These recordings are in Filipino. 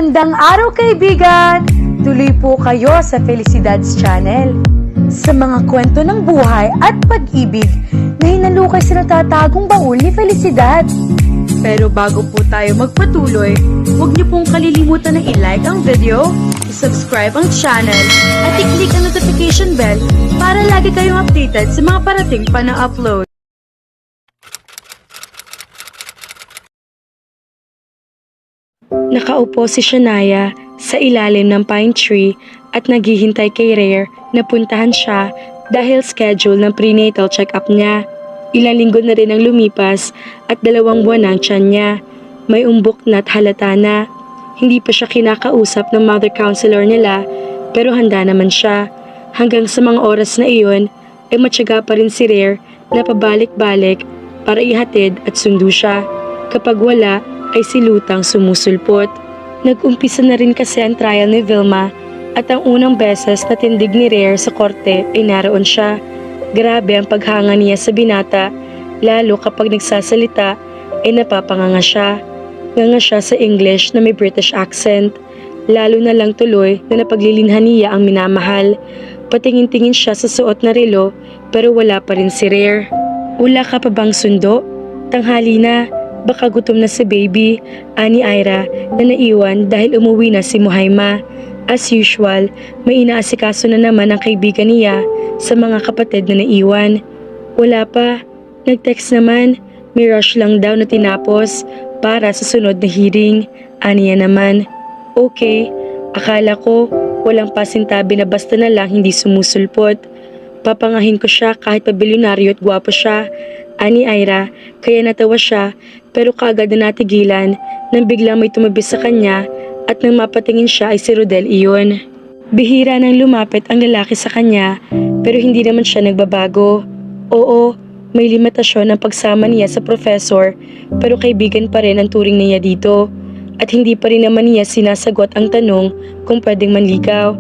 Magandang araw kaibigan! Tuloy po kayo sa Felicidad's Channel. Sa mga kwento ng buhay at pag-ibig na hinalukay sa natatagong baul ni Felicidad. Pero bago po tayo magpatuloy, huwag niyo pong kalilimutan na i-like ang video, i-subscribe ang channel, at i-click ang notification bell para lagi kayong updated sa mga parating pa na upload. Nakaupo si Shania sa ilalim ng pine tree at naghihintay kay Rare na puntahan siya dahil schedule ng prenatal check-up niya. Ilang linggo na rin ang lumipas at 2 buwan na ang tiyan niya. May umbok na't halata na. Hindi pa siya kinakausap ng mother counselor nila pero handa naman siya. Hanggang sa mga oras na iyon ay matyaga pa rin si Rare na pabalik-balik para ihatid at sundo siya. Kapag wala ay si Lutang sumusulpot. Nag-umpisa na rin kasi ang trial ni Vilma at ang unang beses na tindig ni Rare sa korte ay naroon siya. Grabe ang paghanga niya sa binata, lalo kapag nagsasalita ay napapanganga siya. Nganga siya sa English na may British accent. Lalo na lang tuloy na napaglilinhan niya ang minamahal. Patingin-tingin siya sa suot na relo pero wala pa rin si Rare. Wala ka pa bang sundo? Tanghali na. Baka gutom na si baby, ani Ira na naiwan dahil umuwi na si Muhaima. As usual, may inaasikaso na naman ang kaibigan niya sa mga kapatid na naiwan. Wala pa, nag-text naman, may rush lang daw na tinapos para sa sunod na hearing, aniya naman. Okay, akala ko walang pasintabi na basta na lang hindi sumusulpot. Papangahin ko siya kahit pabilyonaryo at gwapo siya, ani Ira, kaya natawa siya pero kaagad na natigilan nang biglang may tumabi sa kanya at nang mapatingin siya ay si Rodel iyon. Bihira nang lumapit ang lalaki sa kanya pero hindi naman siya nagbabago. Oo, may limitasyon ang pagsama niya sa professor pero kaibigan pa rin ang turing niya dito at hindi pa rin naman niya sinasagot ang tanong kung pwedeng manligaw.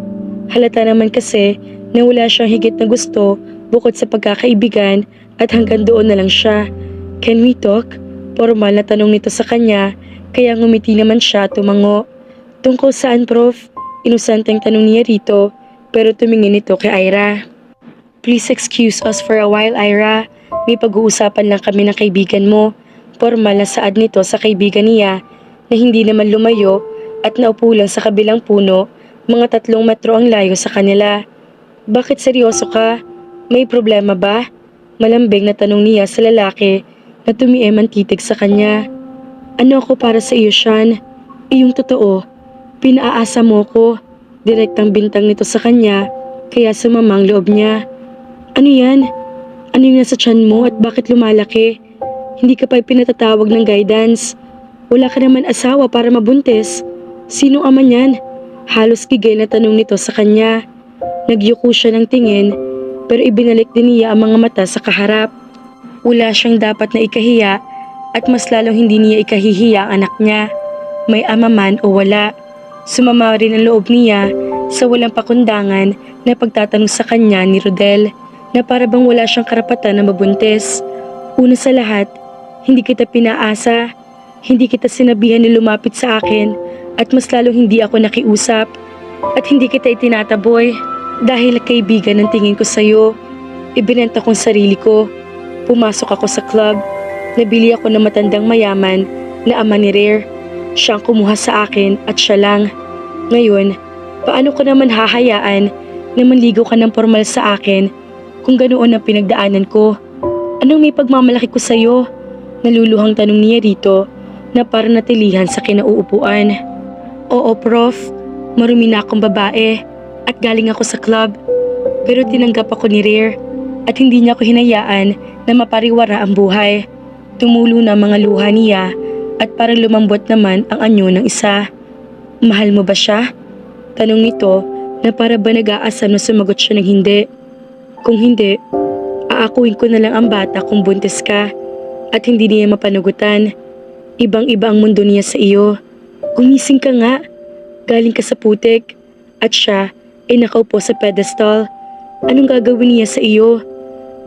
Halata naman kasi na wala siyang higit na gusto bukod sa pagkakaibigan at hanggang doon na lang siya. Can we talk? Formal na tanong nito sa kanya, kaya ngumiti naman siya tumango. Tungkol saan, Prof? Inusanteng tanong niya rito, pero tumingin ito kay Ira. Please excuse us for a while, Ira. May pag-uusapan lang kami ng kaibigan mo. Formal na saad nito sa kaibigan niya na hindi naman lumayo at naupo lang sa kabilang puno, mga 3 metro ang layo sa kanila. Bakit seryoso ka? May problema ba? Malambing na tanong niya sa lalaki na tumiim ang titig sa kanya. Ano ako para sa iyo, Sean? Iyong totoo. Pinaaasa mo ko. Direktang bintang nito sa kanya, kaya sumamang loob niya. Ano yan? Ano yung nasa tiyan mo at bakit lumalaki? Hindi ka pa pinatatawag ng guidance. Wala ka naman asawa para mabuntis. Sinong ama niyan? Halos gigil na tanong nito sa kanya. Nagyuko siya ng tingin, pero ibinalik din niya ang mga mata sa kaharap. Wala siyang dapat na ikahiya at mas lalong hindi niya ikahihiya ang anak niya. May ama man o wala. Sumama rin ang loob niya sa walang pakundangan na pagtatanong sa kanya ni Rodel na para bang wala siyang karapatan na mabuntis. Una sa lahat, hindi kita pinaasa, hindi kita sinabihan na lumapit sa akin at mas lalong hindi ako nakiusap at hindi kita itinataboy dahil kaibigan ang tingin ko sa'yo. Ibinenta kong sarili ko. Pumasok ako sa club. Nabili ako ng matandang mayaman na ama ni Rare. Siyang kumuha sa akin at siya lang. Ngayon, paano ko naman hahayaan na manligaw ka ng formal sa akin kung ganoon ang pinagdaanan ko? Anong may pagmamalaki ko sa'yo? Naluluhang tanong niya rito na parang natilihan sa kinauupuan. Oo, Prof. Marumi na akong babae at galing ako sa club. Pero tinanggap ako ni Rare at hindi niya ako hinayaan na mapariwara ang buhay. Tumulo na mga luha niya at parang lumambot naman ang anyo ng isa. Mahal mo ba siya? Tanong nito na para ba nag-aasam na sumagot siya ng hindi. Kung hindi, aakuin ko na lang ang bata kung buntis ka at hindi niya mapanagutan. Ibang-iba ang mundo niya sa iyo. Gumising ka nga. Galing ka sa putik at siya ay nakaupo sa pedestal. Anong gagawin niya sa iyo?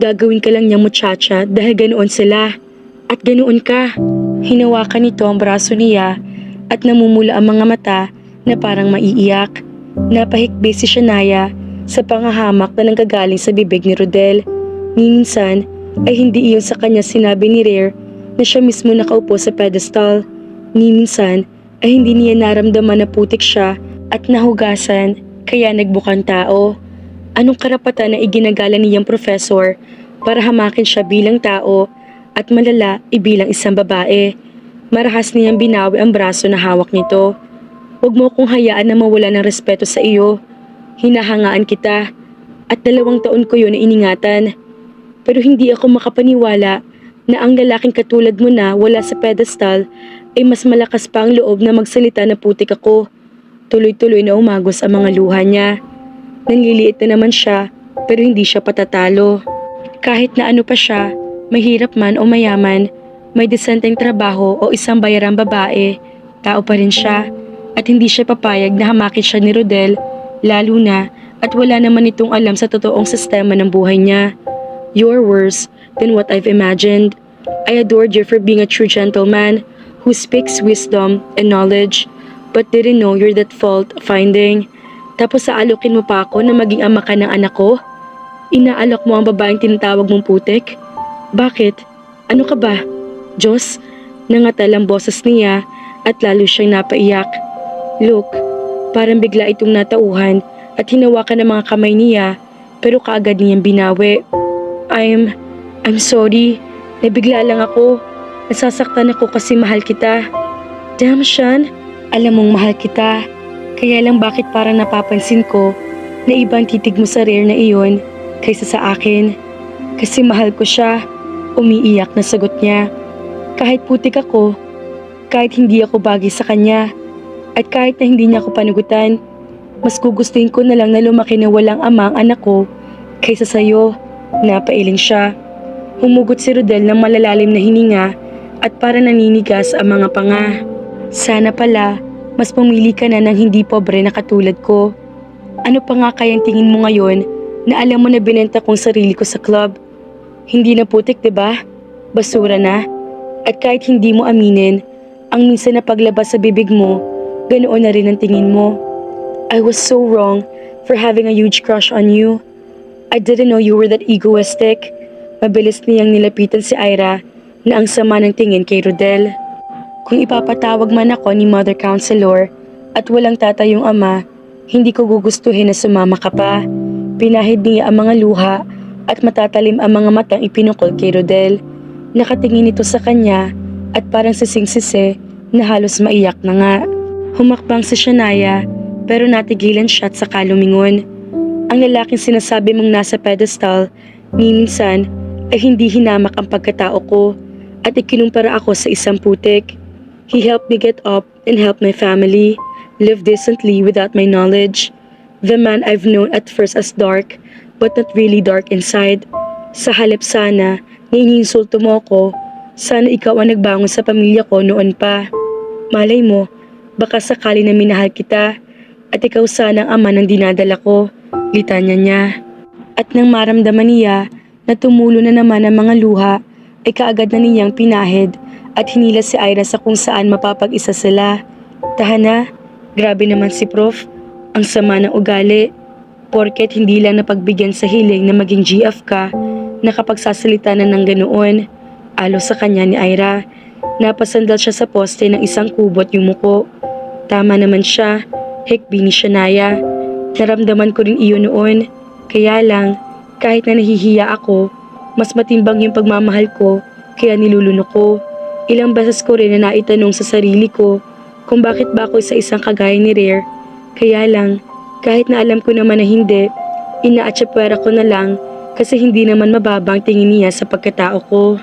Gagawin ka lang niyang muchacha dahil ganoon sila. At ganoon ka. Hinawakan nito ang braso niya at namumula ang mga mata na parang maiiyak. Napahikbi si Shania sa pangahamak na nanggagaling sa bibig ni Rodel. Minsan ay hindi iyon sa kanya sinabi ni Rare na siya mismo nakaupo sa pedestal. Minsan ay hindi niya naramdaman na putik siya at nahugasan kaya nagbukang tao. Anong karapatan na iginagala niyang professor para hamakin siya bilang tao at malala bilang isang babae? Marahas niyang binawi ang braso na hawak nito. Huwag mo akong hayaan na mawala ng respeto sa iyo. Hinahangaan kita at 2 taon ko yun na iningatan. Pero hindi ako makapaniwala na ang lalaking katulad mo na wala sa pedestal ay mas malakas pa ang loob na magsalita na putik ako. Tuloy-tuloy na umagos ang mga luha niya. Nanliliit na naman siya pero hindi siya patatalo. Kahit na ano pa siya, mahirap man o mayaman, may desenteng trabaho o isang bayarang babae, tao pa rin siya at hindi siya papayag na hamakin siya ni Rodel, lalo na at wala naman itong alam sa totoong sistema ng buhay niya. You're worse than what I've imagined. I adored you for being a true gentleman who speaks wisdom and knowledge, but didn't know you're that fault-finding. Tapos aalukin mo pa ako na maging ama ka ng anak ko? Inaalok mo ang babaeng tinatawag mong putik? Bakit? Ano ka ba? Diyos? Nangatal ang boses niya at lalo siyang napaiyak. Look, parang bigla itong natauhan at hinawakan ng mga kamay niya pero kaagad niyang binawi. I'm sorry. Nabigla lang ako. Nasasaktan ako kasi mahal kita. Damn, Sean. Alam mong mahal kita. Kaya lang bakit parang napapansin ko na ibang titig mo sa Rare na iyon kaysa sa akin. Kasi mahal ko siya. Umiiyak na sagot niya. Kahit putik ako, kahit hindi ako bagay sa kanya, at kahit na hindi niya ako panugutan, mas gugustuhin ko na lang na lumaki na walang ama ang anak ko kaysa sa'yo. Napailing siya. Humugot si Rodel ng malalalim na hininga at para naninigas ang mga panga. Sana pala, mas pumili ka na ng hindi pobre na katulad ko. Ano pa nga kayang tingin mo ngayon na alam mo na binenta kong sarili ko sa club? Hindi na putik, diba? Basura na. At kahit hindi mo aminin, ang minsan na paglabas sa bibig mo, ganoon na rin ang tingin mo. I was so wrong for having a huge crush on you. I didn't know you were that egoistic. Mabilis niyang nilapitan si Ira na ang sama ng tingin kay Rodel. Kung ipapatawag man ako ni Mother Counselor at walang tatayong ama, hindi ko gugustuhin na sumama ka pa. Pinahid niya ang mga luha at matatalim ang mga matang ipinukol kay Rodel. Nakatingin ito sa kanya at parang sising-sisi na halos maiyak na nga. Humakbang si Shania pero natigilan siya at saka lumingon. Ang lalaking sinasabi mong nasa pedestal, minsan ay hindi hinamak ang pagkatao ko at ikinumpara ako sa isang putik. He helped me get up and help my family, live decently without my knowledge. The man I've known at first as dark, but not really dark inside. Sa halip sana, na iniinsulto mo ako, sana ikaw ang nagbangon sa pamilya ko noon pa. Malay mo, baka sakali na minahal kita, at ikaw sana ang ama ng dinadala ko, litanya niya. At nang maramdaman niya na tumulo na naman ang mga luha, ay kaagad na niyang pinahid at hinila si Ira sa kung saan mapapag-isa sila. Tahana, grabe naman si Prof. Ang sama ng ugali. Porket hindi lang napagbigyan sa hiling na maging GF ka, nakapagsasalita na ng ganoon. Alo sa kanya ni Ira. Napasandal siya sa poste ng isang kubot yung muko. Tama naman siya, hekbi ni Shania. Naramdaman ko rin iyon noon. Kaya lang, kahit na nahihiya ako, mas matimbang yung pagmamahal ko, kaya nilulunok ko. Ilang beses ko rin na naitanong sa sarili ko kung bakit ba ako sa isang kagaya ni Rare. Kaya lang, kahit na alam ko naman na hindi, inaatsapwera ko na lang kasi hindi naman mababang tingin niya sa pagkatao ko.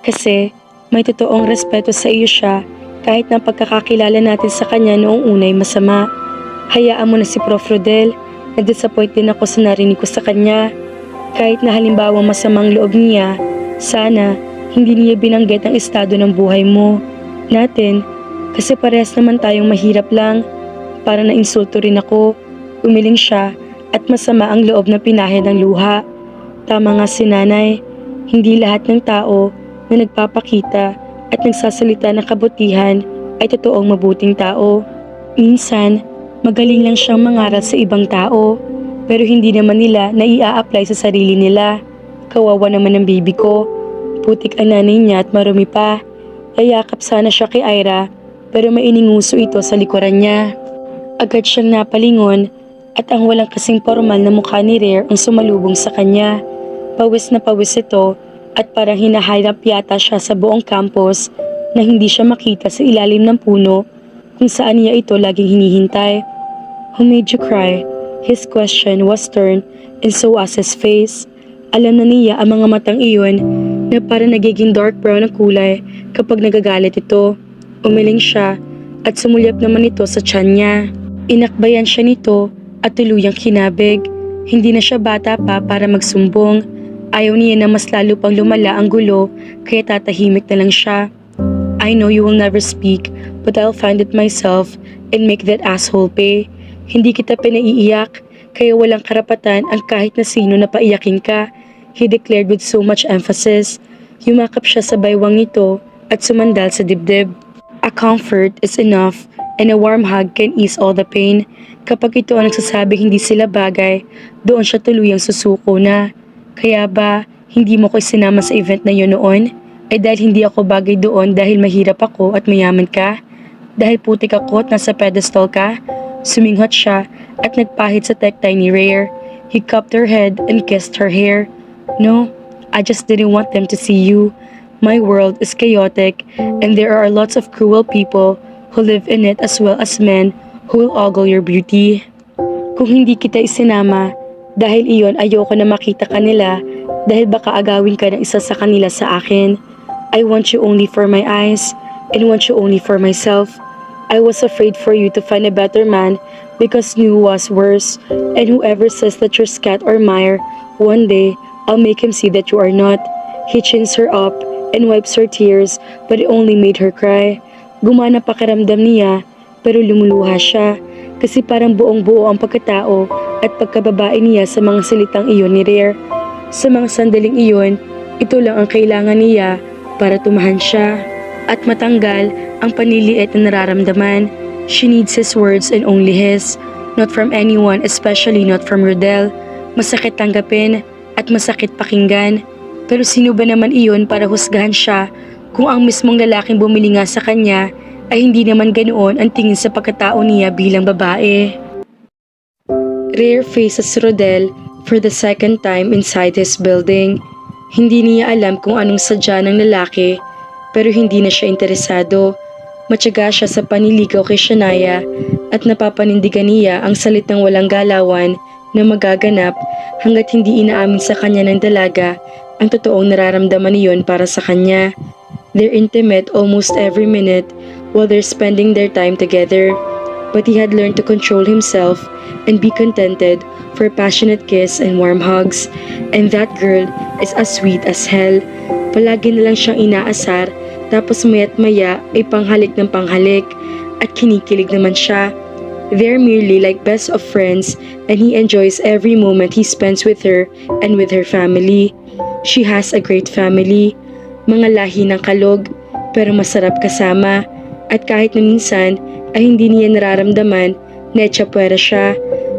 Kasi may totoong respeto sa iyo siya kahit na pagkakakilala natin sa kanya noong unay masama. Hayaan mo na si Prof. Rodel, na-disappoint din ako sa narinig ko sa kanya. Kahit na halimbawa masamang loob niya, sana hindi niya binanggit ang estado ng buhay mo, natin, kasi parehas naman tayong mahirap lang. Para na-insulto rin ako, umiling siya at masama ang loob na pinahid ng luha. Tama nga si nanay, hindi lahat ng tao na nagpapakita at nagsasalita ng kabutihan ay totoong mabuting tao. Minsan, Magaling lang siyang mangaral sa ibang tao, pero hindi naman nila naia-apply sa sarili nila. Kawawa naman ang baby ko. Putik ang nanay niya at marumi pa. Ayakap sana siya kay Ira, pero may ininguso ito sa likuran niya. Agad siyang napalingon at ang walang kasing formal na mukha ni Rare ang sumalubong sa kanya. Pawis na pawis ito at parang hinaharap yata siya sa buong campus na hindi siya makita sa ilalim ng puno kung saan niya ito laging hinihintay. Who made you cry? His question was stern and so was his face. Alam na niya ang mga matang iyon na parang nagiging dark brown ang kulay kapag nagagalit ito. Umiling siya at sumulyap naman ito sa tiyan niya. Inakbayan siya nito at tuluyang kinabig. Hindi na siya bata pa para magsumbong. Ayaw niya na mas lalo pang lumala ang gulo kaya tatahimik na lang siya. I know you will never speak, but I'll find it myself and make that asshole pay. Hindi kita pinaiiyak, kaya walang karapatan ang kahit na sino na paiyakin ka, he declared with so much emphasis. Yumakap siya sa baywang nito at sumandal sa dibdib. A comfort is enough and a warm hug can ease all the pain. Kapag ito ang nagsasabing hindi sila bagay, doon siya tuluyang susuko na. Kaya ba, hindi mo ko isinama sa event na yun noon? Ay dahil hindi ako bagay doon dahil mahirap ako at mayaman ka? Dahil putik ako at nasa pedestal ka? Suminghot siya at nagpahid sa tektay ni Rare. He cupped her head and kissed her hair. No, I just didn't want them to see you. My world is chaotic and there are lots of cruel people who live in it as well as men who will ogle your beauty. Kung hindi kita isinama, dahil iyon ayoko na makita kanila dahil baka agawin ka ng isa sa kanila sa akin. I want you only for my eyes and want you only for myself. I was afraid for you to find a better man because new was worse, and whoever says that you're scat or mire, one day, I'll make him see that you are not. He chins her up and wipes her tears, but it only made her cry. Gumana pakiramdam niya, pero lumuluha siya, kasi parang buong-buo ang pagkatao at pagkababae niya sa mga salitang iyon ni Rare. Sa mga sandaling iyon, ito lang ang kailangan niya para tumahan siya at matanggal ang panliliit na nararamdaman. She needs his words and only his, not from anyone, especially not from Rodel. Masakit tanggapin at masakit pakinggan. Pero sino ba naman iyon para husgahan siya kung ang mismong lalaking bumili nga sa kanya ay hindi naman ganoon ang tingin sa pagkatao niya bilang babae. Rare faces Rodel for the second time inside his building. Hindi niya alam kung anong sadya ng lalaki pero hindi na siya interesado. Matyaga siya sa paniligaw kay Shania at napapanindigan niya ang salitang walang galawan na magaganap hanggat hindi inaamin sa kanya ng dalaga ang totoong nararamdaman niyon para sa kanya. They're intimate almost every minute while they're spending their time together. But he had learned to control himself and be contented for passionate kiss and warm hugs. And that girl is as sweet as hell. Palagi na lang siyang inaasar tapos maya't maya ay panghalik ng panghalik at kinikilig naman siya. They're merely like best of friends and he enjoys every moment he spends with her and with her family. She has a great family, mga lahi ng kalog pero masarap kasama at kahit na minsan ay hindi niya nararamdaman na etsapuera siya.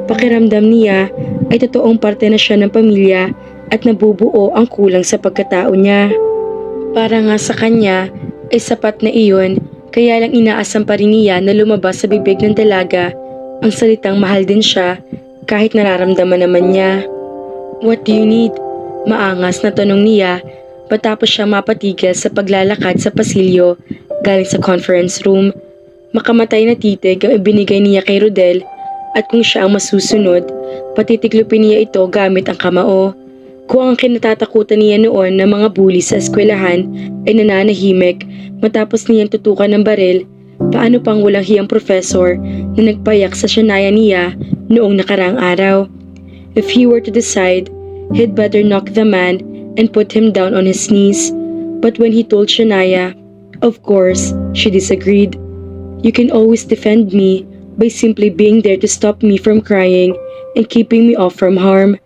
Pakiramdam niya ay totoong parte na siya ng pamilya at nabubuo ang kulang sa pagkatao niya. Para nga sa kanya ay sapat na iyon, kaya lang inaasam pa rin niya na lumabas sa bibig ng dalaga ang salitang mahal din siya kahit nararamdaman naman niya. What do you need? Maangas na tanong niya patapos siya mapatigil sa paglalakad sa pasilyo galing sa conference room. Makamatay na titig ang ibinigay niya kay Rodel at kung siya ang masusunod, patitiklupin niya ito gamit ang kamao. Kung ang kinatatakutan niya noon ng mga bully sa eskwelahan ay nananahimik matapos niyang tutukan ng baril, paano pang walang hiyang professor na nagpayak sa Shania niya noong nakaraang araw? If he were to decide, he'd better knock the man and put him down on his knees. But when he told Shania, of course, she disagreed. You can always defend me by simply being there to stop me from crying and keeping me off from harm.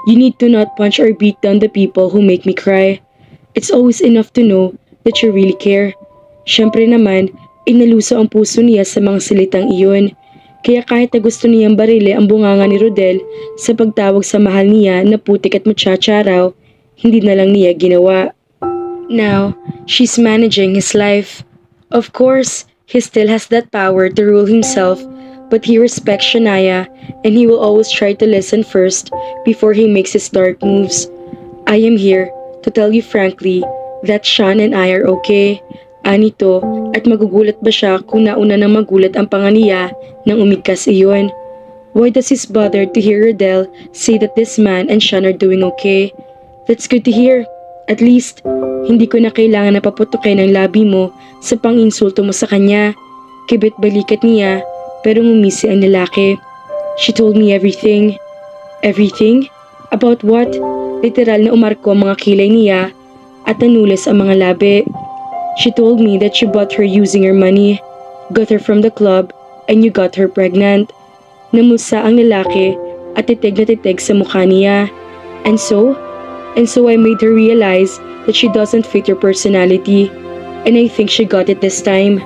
You need to not punch or beat down the people who make me cry. It's always enough to know that you really care. Siyempre naman, inaluso ang puso niya sa mga salitang iyon. Kaya kahit na gusto niyang barile ang bunganga ni Rodel sa pagtawag sa mahal niya na putik at muchacha raw, hindi na lang niya ginawa. Now, she's managing his life. Of course, he still has that power to rule himself, but he respects Shania and he will always try to listen first before he makes his dark moves. I am here to tell you frankly that Sean and I are okay. Anito, at magugulat ba siya kung nauna nang magulat ang panganiya nang umigkas iyon? Why does he bother to hear Rodel say that this man and Sean are doing okay? That's good to hear. At least, hindi ko na kailangan na paputukin ang labi mo sa pang-insulto mo sa kanya. Kibit balikat niya, pero ngumisi ang lalaki. She told me everything. Everything? About what? Literal na umarko ang mga kilay niya at nanulis ang mga labi. She told me that you bought her using your money, got her from the club, and you got her pregnant. Namusa ang lalaki at titig na titig sa mukha niya. And so I made her realize that she doesn't fit your personality. And I think she got it this time.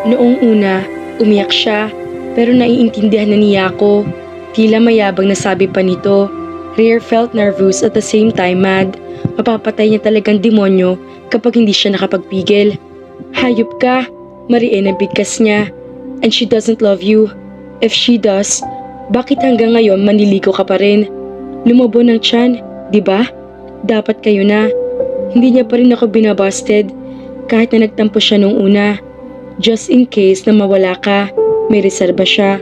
Noong una, umiyak siya, pero naiintindihan na niya ako. Tila mayabang nasabi pa nito. Rhea felt nervous at the same time mad. Mapapatay niya talagang demonyo kapag hindi siya nakapagpigil. Hayop ka, Marie na bigkas niya. And she doesn't love you. If she does, bakit hanggang ngayon maniligo ka pa rin? Lumobo ng tiyan, di ba? Dapat kayo na. Hindi niya pa rin ako binabasted kahit na nagtampo siya nung una. Just in case na mawala ka, may reserba siya.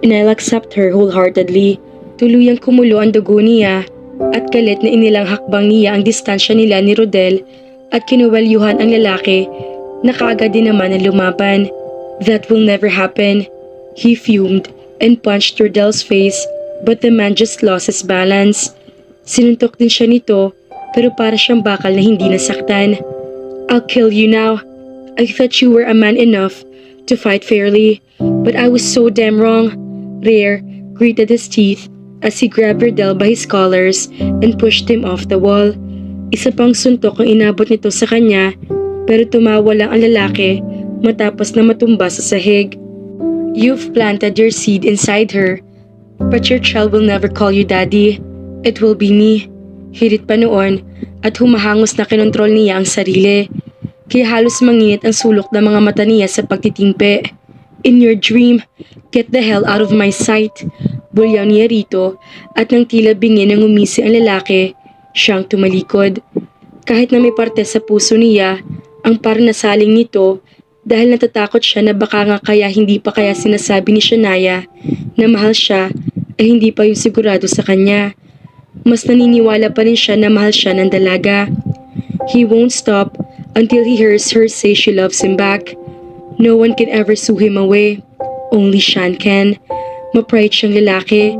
And I'll accept her wholeheartedly. Tuluyang kumulo ang dugo niya at galit na inilang hakbang niya ang distansya nila ni Rodel at kinuwelyuhan ang lalaki na kaagad din naman ang lumaban. That will never happen. He fumed and punched Rodel's face, but the man just lost his balance. Sinuntok din siya nito, pero para siyang bakal na hindi nasaktan. I'll kill you now. I thought you were a man enough to fight fairly, but I was so damn wrong. Rhea gritted his teeth as he grabbed Rodel by his collars and pushed him off the wall. Isa pang suntok ang inabot nito sa kanya, pero tumawa lang ang lalaki matapos na matumba sa sahig. You've planted your seed inside her, but your child will never call you daddy. It will be me. Hirit pa noon at humahangos na kinontrol niya ang sarili. Kaya halos manginit ang sulok ng mga mata niya sa pagtitimpe. In your dream, get the hell out of my sight. Bulyaw niya rito at nang tila bingi nang umisi ang lalaki, siyang tumalikod. Kahit na may parte sa puso niya, ang parang nasaling nito dahil natatakot siya na baka nga kaya hindi pa kaya sinasabi ni Shania na mahal siya ay hindi pa yung sigurado sa kanya. Mas naniniwala pa rin siya na mahal siya ng dalaga. He won't stop until he hears her say she loves him back. No one can ever sue him away. Only Sean can. Mapride siyang lalaki.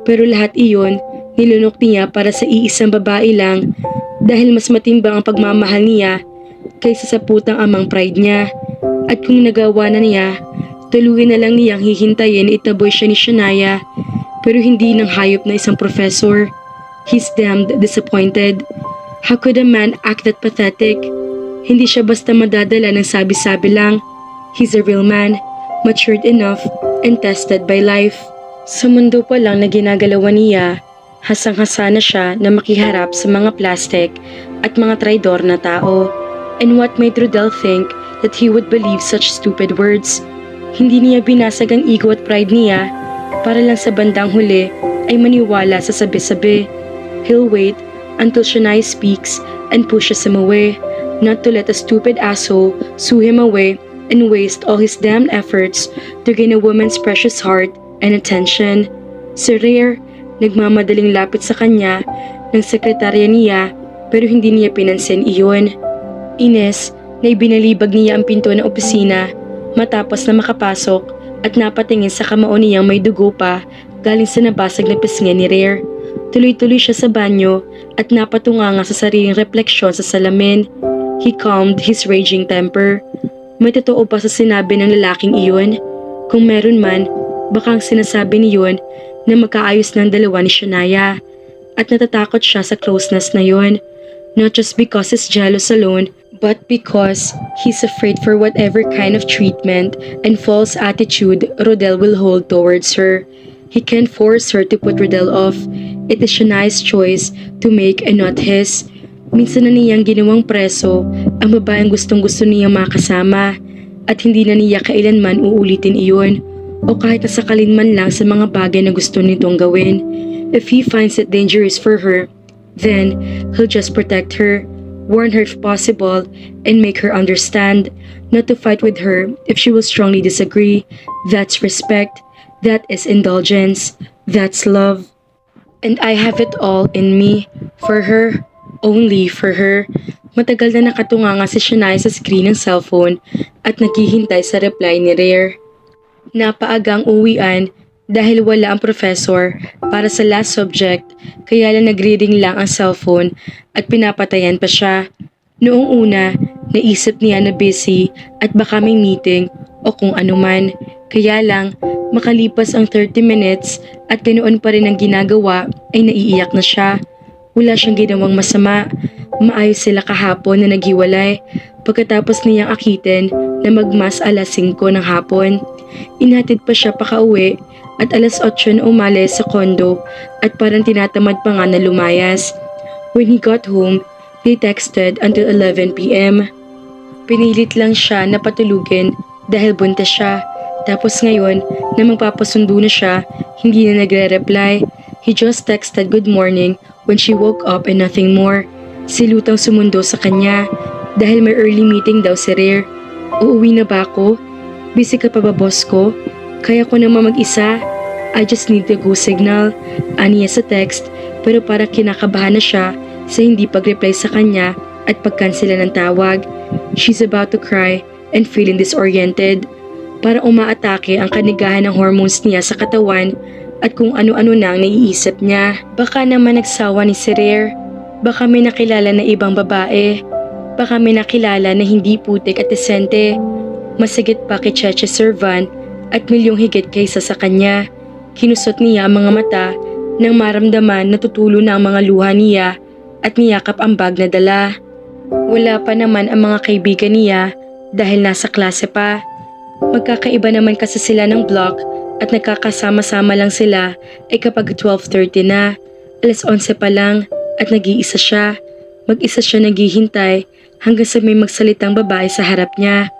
Pero lahat iyon, nilunok niya para sa iisang babae lang dahil mas matimbang ang pagmamahal niya kaysa sa putang amang pride niya. At kung nagawa na niya, tuluyan na lang niyang hihintayin na itaboy siya ni Shania, pero hindi ng hayop na isang professor. He's damned disappointed. How could a man act that pathetic? Hindi siya basta madadala ng sabi-sabi lang. He's a real man, matured enough and tested by life. Sa mundo pa lang na ginagalawan niya, hasang-hasa na siya na makiharap sa mga plastic at mga traidor na tao. And what made Rodel think that he would believe such stupid words? Hindi niya binasag ang ego at pride niya para lang sa bandang huli ay maniwala sa sabi-sabi. He'll wait until Shania speaks and pushes him away, not to let a stupid asshole sue him away and waste all his damned efforts to gain a woman's precious heart and attention. Si Rhea, nagmamadaling lapit sa kanya ng sekretarya niya pero hindi niya pinansin iyon. Ines, na ibinalibag niya ang pinto ng opisina matapos na makapasok at napatingin sa kamao niyang may dugo pa galing sa nabasag na pisngi ni Rhea. Tuloy-tuloy siya sa banyo at napatunganga sa sariling refleksyon sa salamin. He calmed his raging temper. May totoo ba sa sinabi ng lalaking iyon? Kung meron man, baka ang sinasabi niyon na magkaayos ng dalawa ni Shania at natatakot siya sa closeness na yon. Not just because he's jealous alone, But because he's afraid for whatever kind of treatment and false attitude Rodel will hold towards her, he can force her to put Rodel off. It is Shania's choice to make and not his. Minsan na niyang ginawang preso ang babaeng gustong-gusto niyang makasama at hindi na niya kailanman uulitin iyon o kahit nasakalin man lang sa mga bagay na gusto nitong gawin. If he finds it dangerous for her, then he'll just protect her, warn her if possible, and make her understand not to fight with her if she will strongly disagree. That's respect. That is indulgence. That's love. And I have it all in me. For her. Only for her. Matagal na nakatunganga si Shania sa screen ng cellphone at naghihintay sa reply ni Rare. Napaagang uwian dahil wala ang professor para sa last subject kaya lang nagre-ring lang ang cellphone at pinapatayan pa siya. Noong una, naisip niya na busy at baka may meeting o kung ano man. Kaya lang, makalipas ang 30 minutes at ganoon pa rin ang ginagawa ay naiiyak na siya. Wala siyang ginawang masama. Maayos sila kahapon na naghiwalay pagkatapos niyang akitin na magmas alas 5 ng hapon. Inhatid pa siya pakauwi at alas 8 na umalis sa kondo at parang tinatamad pa nga na lumayas. When he got home, they texted until 11 p.m. Pinilit lang siya na patulugin dahil buntis siya. Tapos ngayon na magpapasundo na siya, hindi na nagre-reply. He just texted good morning when she woke up and nothing more. Silutang sumundo sa kanya dahil may early meeting daw si Rare. Uuwi na ba ako? Busy ka pa ba boss ko? Kaya ko naman mag-isa. I just need the go signal. Aniya sa text pero para kinakabahan na siya sa hindi pag-reply sa kanya at pagkansela ng tawag. She's about to cry and feeling disoriented. Para umaatake ang kanigahan ng hormones niya sa katawan at kung ano-ano na ang naiisip niya. Baka naman nagsawa ni si Rare. Baka may nakilala na ibang babae. Baka may nakilala na hindi putik at desente. Masagit pa kay Cheche Servan at milyong higit kaysa sa kanya. Kinusot niya ang mga mata nang maramdaman na tutulo na ang mga luha niya at niyakap ang bag na dala. Wala pa naman ang mga kaibigan niya dahil nasa klase pa. Magkakaiba naman kasi sila ng block at nagkakasama-sama lang sila ay kapag 12:30 na. Alas 11 pa lang at nag-iisa siya. Mag-isa siya naghihintay hanggang sa may magsalitang babae sa harap niya.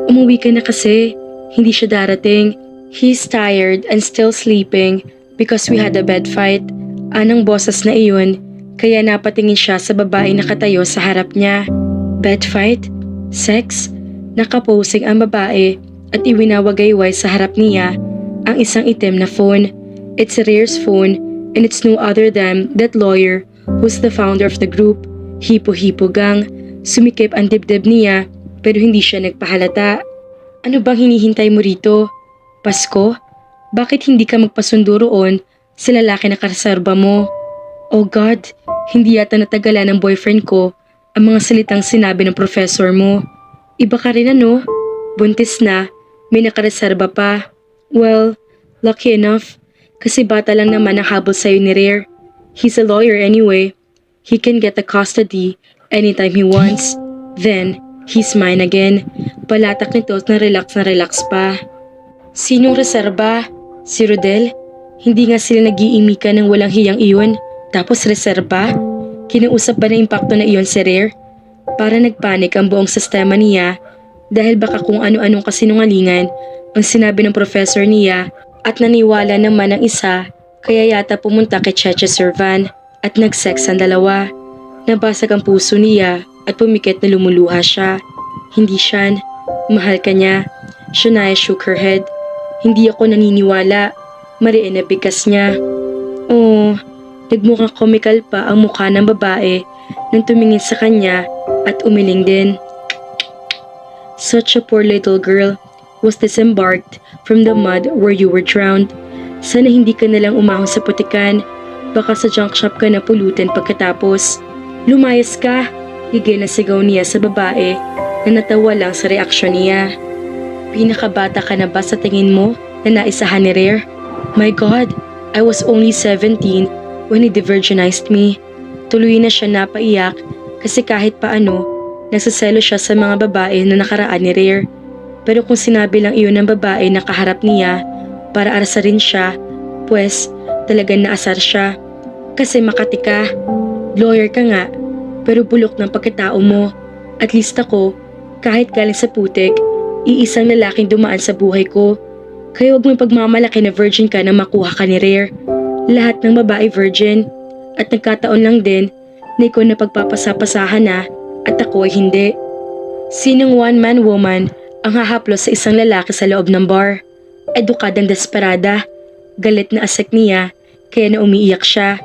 Umuwi ka na kasi, hindi siya darating. He's tired and still sleeping because we had a bed fight. Anang boses na iyon, kaya napatingin siya sa babae nakatayo sa harap niya. Bed fight? Sex? Nakaposing ang babae at iwinawagayway sa harap niya ang isang itim na phone. It's Rare's phone and it's no other than that lawyer who's the founder of the group, Hipo-Hipo Gang. Sumikip ang dibdib niya pero hindi siya nagpahalata. Ano bang hinihintay mo rito? Pasko? Bakit hindi ka magpasundo roon sa lalaki na kareserba mo? Oh God, hindi yata natagalan ng boyfriend ko ang mga salitang sinabi ng professor mo. Iba ka rin ano? Buntis na, may nakareserba pa. Well, lucky enough, kasi bata lang naman ang habol sa'yo ni Rare. He's a lawyer anyway. He can get the custody anytime he wants. Then, he's mine again. Palatak nito na relax pa. Sinong reserba? Si Rodel? Hindi nga sila nag-iimika ng walang hiyang iyon. Tapos reserba? Kinausap ba na impacto na iyon si Rare? Para nagpanik ang buong sistema niya dahil baka kung ano-anong kasinungalingan ang sinabi ng professor niya at naniwala naman ang isa kaya yata pumunta kay Cheche Servan at nag-sex ang dalawa. Nabasag ang puso niya at pumikit na lumuluha siya. Hindi siyan. Mahal ka niya. Shania shook her head. Hindi ako naniniwala. Mariin na bigkas niya. Oh, nagmukhang komikal pa ang mukha ng babae nang tumingin sa kanya at umiling din. Such a poor little girl was disembarked from the mud where you were drowned. Sana hindi ka nalang umahon sa putikan. Baka sa junk shop ka na pulutin pagkatapos. Lumayas ka! Gigil na sigaw niya sa babae na natawa lang sa reaksyon niya. Pinakabata ka na ba sa tingin mo na naisahan ni Rare? My God, I was only 17 when he de-virginized me. Tuloy na siya napaiyak kasi kahit paano, Nagsaselo siya sa mga babae na nakaraan ni Rare. Pero kung sinabi lang iyon ng babae na kaharap niya para arasarin siya, pues talagang naasar siya. Kasi Makati ka, lawyer ka nga, pero bulok ng pagkatao mo. At least ako, kahit galing sa putik, iisang lalaking dumaan sa buhay ko. Kaya huwag mong pagmamalaki na virgin ka na makuha ka ni Rare. Lahat ng babae virgin. At nagkataon lang din na ikaw na pagpapasapasahan na at ako ay hindi. Sinong one-man woman ang hahaplos sa isang lalaki sa loob ng bar? Edukadang desperada. Galit na asek niya kaya na umiiyak siya.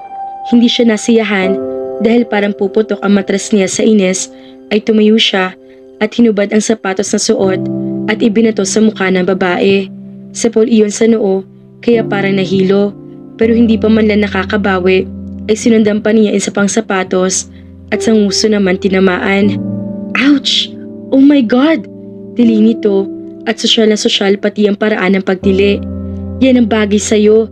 Hindi siya nasiyahan dahil parang puputok ang matras niya sa inis ay tumayo siya at hinubad ang sapatos na suot at ibinato sa mukha ng babae. Sapol iyon sa noo kaya parang nahilo pero hindi pa man lang nakakabawi ay sinundan pa niya isa pang sapatos at sa nguso naman tinamaan. Ouch! Oh my God! Dili nito at sosyal na sosyal pati ang paraan ng pagdili. Yan ang bagay sa'yo.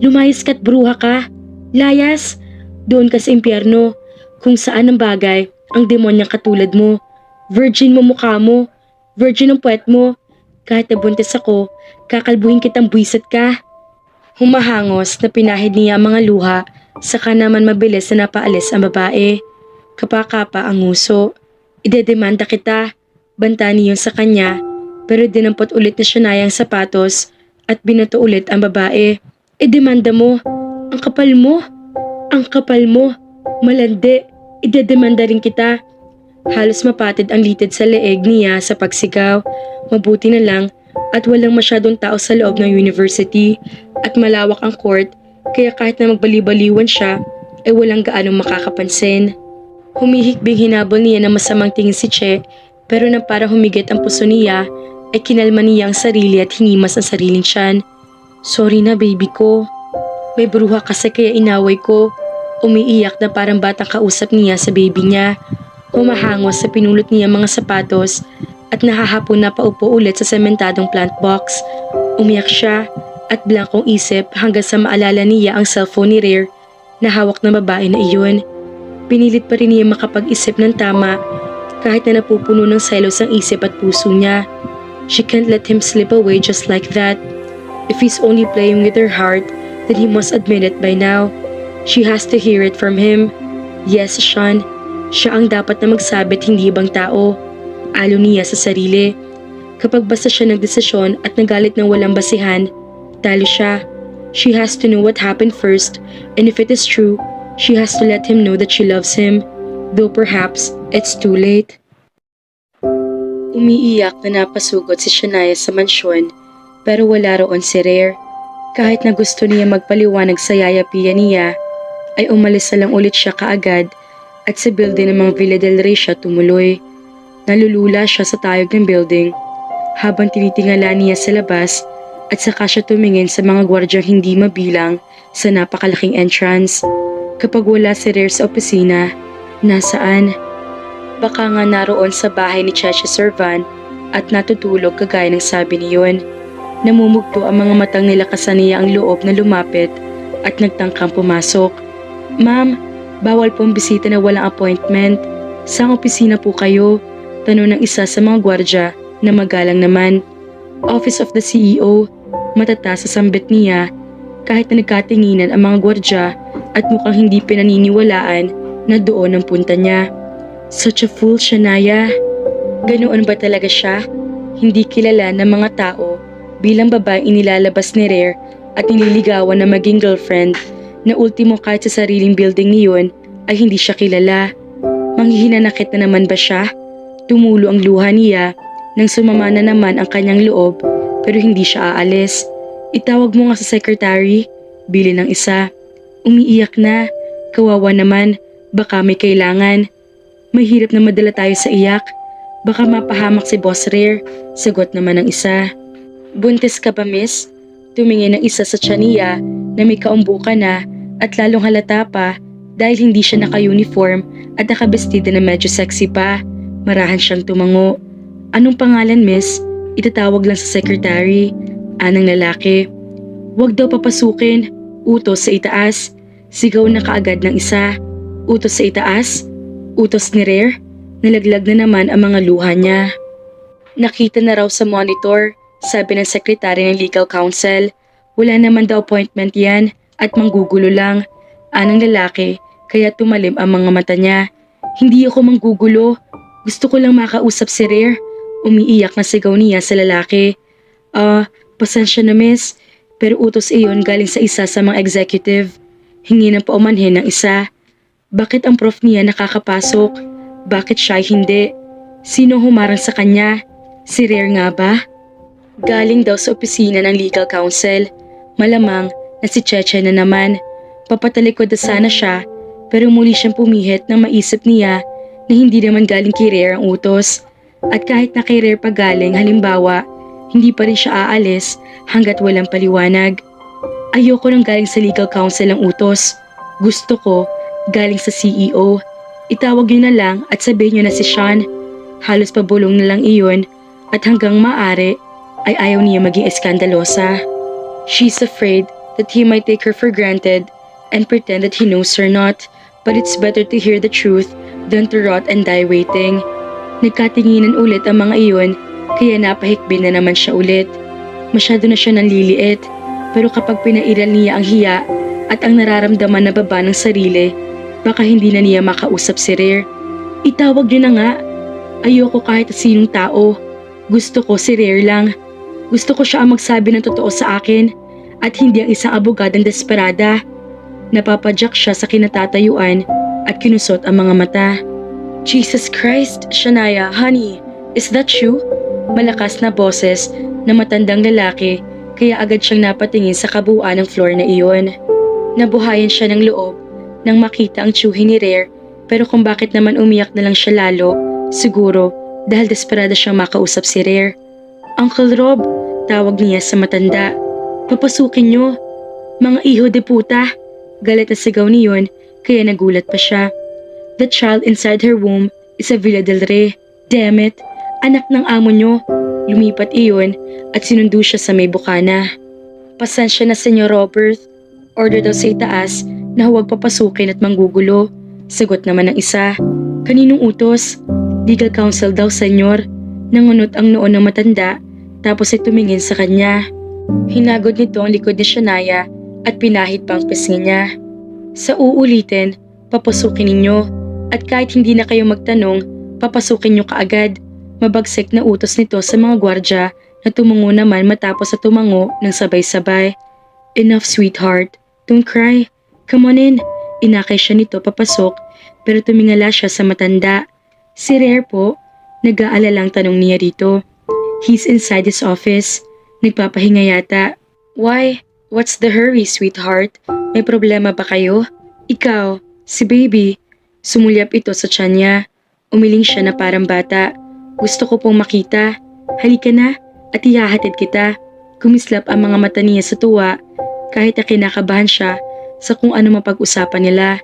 Lumayas ka't bruha ka. Layas! Doon ka sa impyerno kung saan ang bagay ang demonyang katulad mo. Virgin mo mukha mo. Virgin ang puwet mo. Kahit nabuntis ako, kakalbuhin kitang buwisit ka. Humahangos na pinahid niya ang mga luha, saka naman mabilis na napaalis ang babae. Kapakapa ang nguso. Idedemanda kita. Banta niyon sa kanya, pero dinampot ulit na Shania ang sapatos at binato ulit ang babae. Idemanda mo. Ang kapal mo. Ang kapal mo. Malandi. Idedemanda rin kita. Halos mapatid ang litid sa leeg niya sa pagsigaw. Mabuti na lang at walang masyadong tao sa loob ng university at malawak ang court kaya kahit na magbali-baliwan siya ay walang gaanong makakapansin. Humihikbing hinabol niya ng masamang tingin si Che pero nang parang humigit ang puso niya ay kinalma niya ang sarili at hinimas ang sariling tiyan. Sorry na baby ko. May bruha kasi kaya inaway ko. Umiiyak na parang batang kausap niya sa baby niya. Humahangos sa pinulot niya mga sapatos at nahahapon na paupo ulit sa sementadong plant box. Umiyak siya at blankong isip hanggang sa maalala niya ang cellphone ni Rare na hawak ng babae na iyon. Pinilit pa rin niya makapag-isip ng tama kahit na napupuno ng selos ang isip at puso niya. She can't let him slip away just like that. If he's only playing with her heart, then he must admit it by now. She has to hear it from him. Yes, Sean. Siya ang dapat na magsabi at hindi ibang tao. Alo niya sa sarili. Kapag basta siya nagdesisyon at nagalit ng walang basihan, talo siya. She has to know what happened first, and if it is true, she has to let him know that she loves him, though perhaps it's too late. Umiiyak na napasugot si Shania sa mansyon, pero wala roon si Rare. Kahit na gusto niya magpaliwanag sa yayapian niya, ay umalis na lang ulit siya kaagad at sa building ng mga Villa del Rey siya tumuloy. Nalulula siya sa tayog ng building habang tinitingala niya sa labas at saka siya tumingin sa mga gwardyang hindi mabilang sa napakalaking entrance. Kapag wala si Rare sa opisina, nasaan? Baka nga naroon sa bahay ni Cheche Servan at natutulog kagaya ng sabi niyon. Namumugto ang mga matang nilakasan niya ang loob na lumapit at nagtangkang pumasok. Ma'am, bawal pong bisita na walang appointment. Saang opisina po kayo? Tanong ng isa sa mga gwardya na magalang naman. Office of the CEO. Matataas sa sambit niya kahit na nagkatinginan ang mga gwardya at mukhang hindi pinaniniwalaan na doon ang punta niya. Such a fool, Shania. Ganoon ba talaga siya? Hindi kilala ng mga tao bilang babae inilalabas ni Rare at nililigawan na maging girlfriend na ultimo kahit sa sariling building niyon ay hindi siya kilala. Manghihinanakit na naman ba siya? Tumulo ang luha niya nang sumama na naman ang kanyang loob pero hindi siya aalis. Itawag mo nga sa secretary, bili ng isa. Umiiyak na, kawawa naman, baka may kailangan. Mahirap na madala tayo sa iyak. Baka mapahamak si Boss Rare, sagot naman ng isa. Buntis ka ba, miss? Tumingin ng isa sa tiyan niya na may kaumbuka na at lalong halata pa dahil hindi siya naka-uniform at nakabestida na medyo sexy pa. Marahan siyang tumango. Anong pangalan, miss? Itatawag lang sa secretary. Anang lalaki. Huwag daw papasukin. Utos sa itaas. Sigaw na kaagad ng isa. Utos sa itaas? Utos ni Rare? nalaglag na naman ang mga luha niya. Nakita na raw sa monitor, sabi ng sekretary ng legal counsel. Wala naman daw appointment yan at manggugulo lang. Anong lalaki, kaya tumalim ang mga mata niya. Hindi ako manggugulo. Gusto ko lang makausap si Rare. Umiiyak na sigaw niya sa lalaki. Pasensya na miss, pero utos iyon galing sa isa sa mga executive. Hingi ng paumanhin ng isa. Bakit ang prof niya nakakapasok? Bakit siya hindi? Sino humarang sa kanya? Si Rare nga ba? Galing daw sa opisina ng legal counsel. Malamang na si Cheche na naman. Papatalikod na sana siya, pero muli siyang pumihit nang maisip niya na hindi naman galing kay Rare ang utos. At kahit na kay Rare pa galing, halimbawa, hindi pa rin siya aalis hanggat walang paliwanag. Ayoko nang galing sa legal counsel ang utos. Gusto ko galing sa CEO. Itawag niyo na lang at sabihin niyo na si Sean. Halos pabulong na lang iyon at hanggang maaari ay ayaw niya maging eskandalosa. She's afraid that he might take her for granted and pretend that he knows her not, but it's better to hear the truth than to rot and die waiting. Nagkatinginan ulit ang mga iyon, kaya napahikbi na naman siya ulit. Masyado na siya nanliliit, pero kapag pinairal niya ang hiya at ang nararamdaman na baba ng sarili, baka hindi na niya makausap si Rare. Itawag niyo na nga. Ayoko kahit sinong tao. Gusto ko si Rare lang. Gusto ko siya ang magsabi ng totoo sa akin at hindi ang isang abogadong desperada. Napapadyak siya sa kinatatayuan at kinusot ang mga mata. Jesus Christ, Shania, honey, is that you? Malakas na boses na matandang lalaki kaya agad siyang napatingin sa kabuuan ng floor na iyon. Nabuhayan siya ng loob nang makita ang tsuhi ni Rare, pero kung bakit naman umiyak na lang siya lalo, siguro dahil desperada siyang makausap si Rare. Uncle Rob, tawag niya sa matanda. Papasukin niyo. Mga iho de puta. Galit na sigaw niyon kaya nagulat pa siya. The child inside her womb is a Villa del Rey. Damn it, anak ng amo niyo. Lumipat iyon at sinundo siya sa may bukana. Pasensya na Senyor Robert. Order daw sa itaas na huwag papasukin at manggugulo. Sagot naman ng isa. Kaninong utos? Legal counsel daw, senyor. Nangunot ang noo ng matanda, tapos ay tumingin sa kanya. Hinagod nito ang likod ni Shania at pinahid pa ang pisngi niya. Sa uulitin, papasukin ninyo. At kahit hindi na kayo magtanong, papasukin nyo kaagad. Mabagsik na utos nito sa mga gwardya na tumungo naman matapos sa tumango ng sabay-sabay. Enough, sweetheart. Don't cry. Come on in. Inakay siya nito papasok, pero tumingala siya sa matanda. Si Rare po, nag-aalalang tanong niya rito. He's inside his office. Nagpapahinga yata. Why? What's the hurry, sweetheart? May problema ba kayo? Ikaw, si baby. Sumulyap ito sa tiyan niya. Umiling siya na parang bata. Gusto ko pong makita. Halika na at ihahatid kita. Kumislap ang mga mata niya sa tuwa kahit na kinakabahan siya sa kung ano mapag-usapan nila.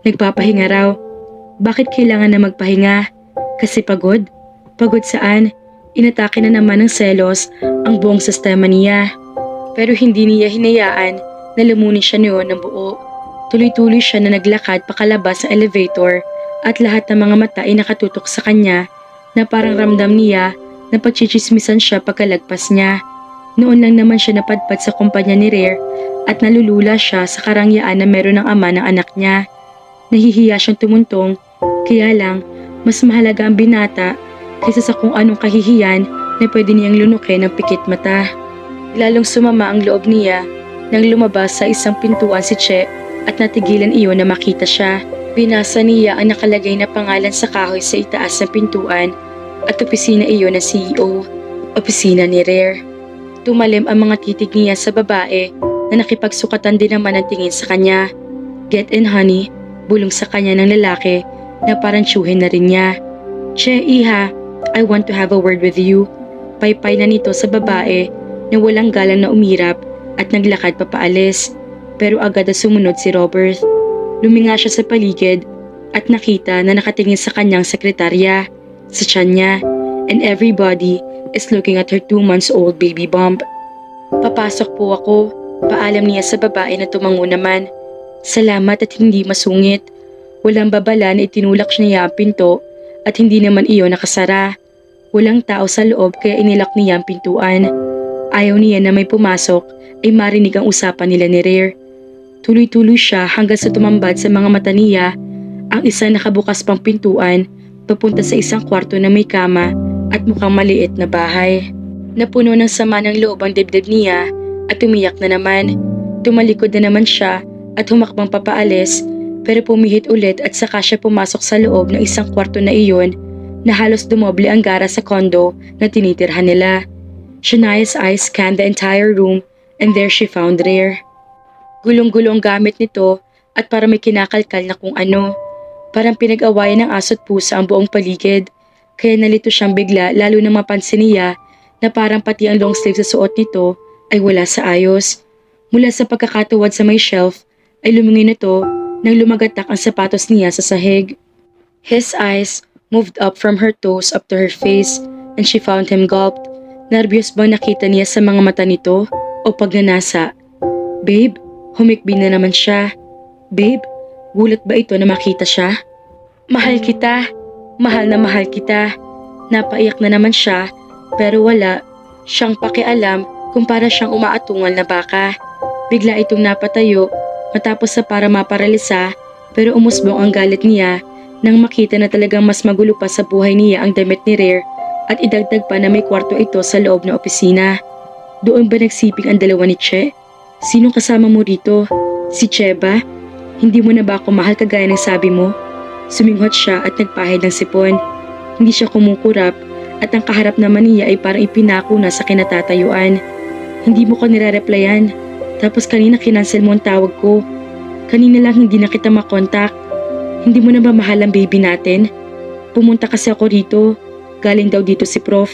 Nagpapahinga raw. Bakit kailangan na magpahinga? Kasi pagod? Pagod saan? Inatake na naman ng selos ang buong sistema niya. Pero hindi niya hinayaan na lumunin siya noon ng buo. Tuloy-tuloy siya na naglakad pakalabas ng elevator at lahat ng mga mata ay nakatutok sa kanya na parang ramdam niya na pagchichismisan siya pagkalagpas niya. Noon lang naman siya napadpad sa kumpanya ni Rare at nalulula siya sa karangyaan na meron ng ama ng anak niya. Nahihiya siyang tumuntong, kaya lang mas mahalaga ang binata kaysa sa kung anong kahihiyan na pwede niyang lunukin ng pikit mata. Lalong sumama ang loob niya nang lumabas sa isang pintuan si Che at natigilan iyon na makita siya. Binasa niya ang nakalagay na pangalan sa kahoy sa itaas ng pintuan at opisina iyon ng CEO, opisina ni Rare. Tumalim ang mga titig niya sa babae na nakipagsukatan din naman ang tingin sa kanya. Get in honey, bulong sa kanya ng lalaki na parang tsuhin na rin niya. Che, iha, I want to have a word with you. Paypay na nito sa babae na walang galang na umirap at naglakad papaalis. Pero agad na sumunod si Robert. Luminga siya sa paligid at nakita na nakatingin sa kanyang sekretarya, sa tiyan niya, and everybody is looking at her 2-month-old baby bump. Papasok po ako, paalam niya sa babae na tumango naman. Salamat at hindi masungit. Walang babala na itinulak niya ang pinto at hindi naman iyon nakasara. Walang tao sa loob kaya inilak niya ang pintuan. Ayaw niya na may pumasok ay marinig ang usapan nila ni Rare. Tuloy-tuloy siya hanggang sa tumambad sa mga mata niya ang isang nakabukas pang pintuan papunta sa isang kwarto na may kama at mukhang maliit na bahay. Napuno ng sama ng loob ang dibdib niya at umiyak na naman. Tumalikod na naman siya at humakbang papaalis pero pumihit ulit at saka siya pumasok sa loob ng isang kwarto na iyon na halos dumoble ang gara sa kondo na tinitirhan nila. Shania's eyes scanned the entire room and there she found Rare. Gulong-gulong gamit nito at para may kinakalkal na kung ano. Parang pinag-awayan ng aso't pusa ang buong paligid. Kaya nalito siyang bigla lalo na mapansin niya na parang pati ang long sleeve sa suot nito ay wala sa ayos. Mula sa pagkakatuwad sa may shelf ay lumingin ito nang lumagatak ang sapatos niya sa sahig. His eyes moved up from her toes up to her face and she found him gulped. Nervyos bang nakita niya sa mga mata nito o pagnanasa? Babe, humikbi na naman siya. Babe, gulat ba ito na makita siya? Mahal kita. Mahal na mahal kita. Napaiyak na naman siya pero wala siyang pakialam kung para siyang umaatungal na baka. Bigla itong napatayo matapos sa para maparalisa pero umusbong ang galit niya nang makita na talagang mas magulo pa sa buhay niya ang damit ni Rare at idagdag pa na may kwarto ito sa loob ng opisina. Doon ba nagsiping ang dalawa ni Che? Sinong kasama mo rito? Si Che ba? Hindi mo na ba ako mahal kagaya ng sabi mo? Suminghot siya at nagpahid ng sipon. Hindi siya kumukurap at ang kaharap naman niya ay parang ipinako na sa kinatatayuan. Hindi mo ko nire-replyan. Tapos kanina kinansel mo ang tawag ko. Kanina lang hindi na kita makontak. Hindi mo na ba mahal ang baby natin? Pumunta kasi ako rito. Galing daw dito si Prof.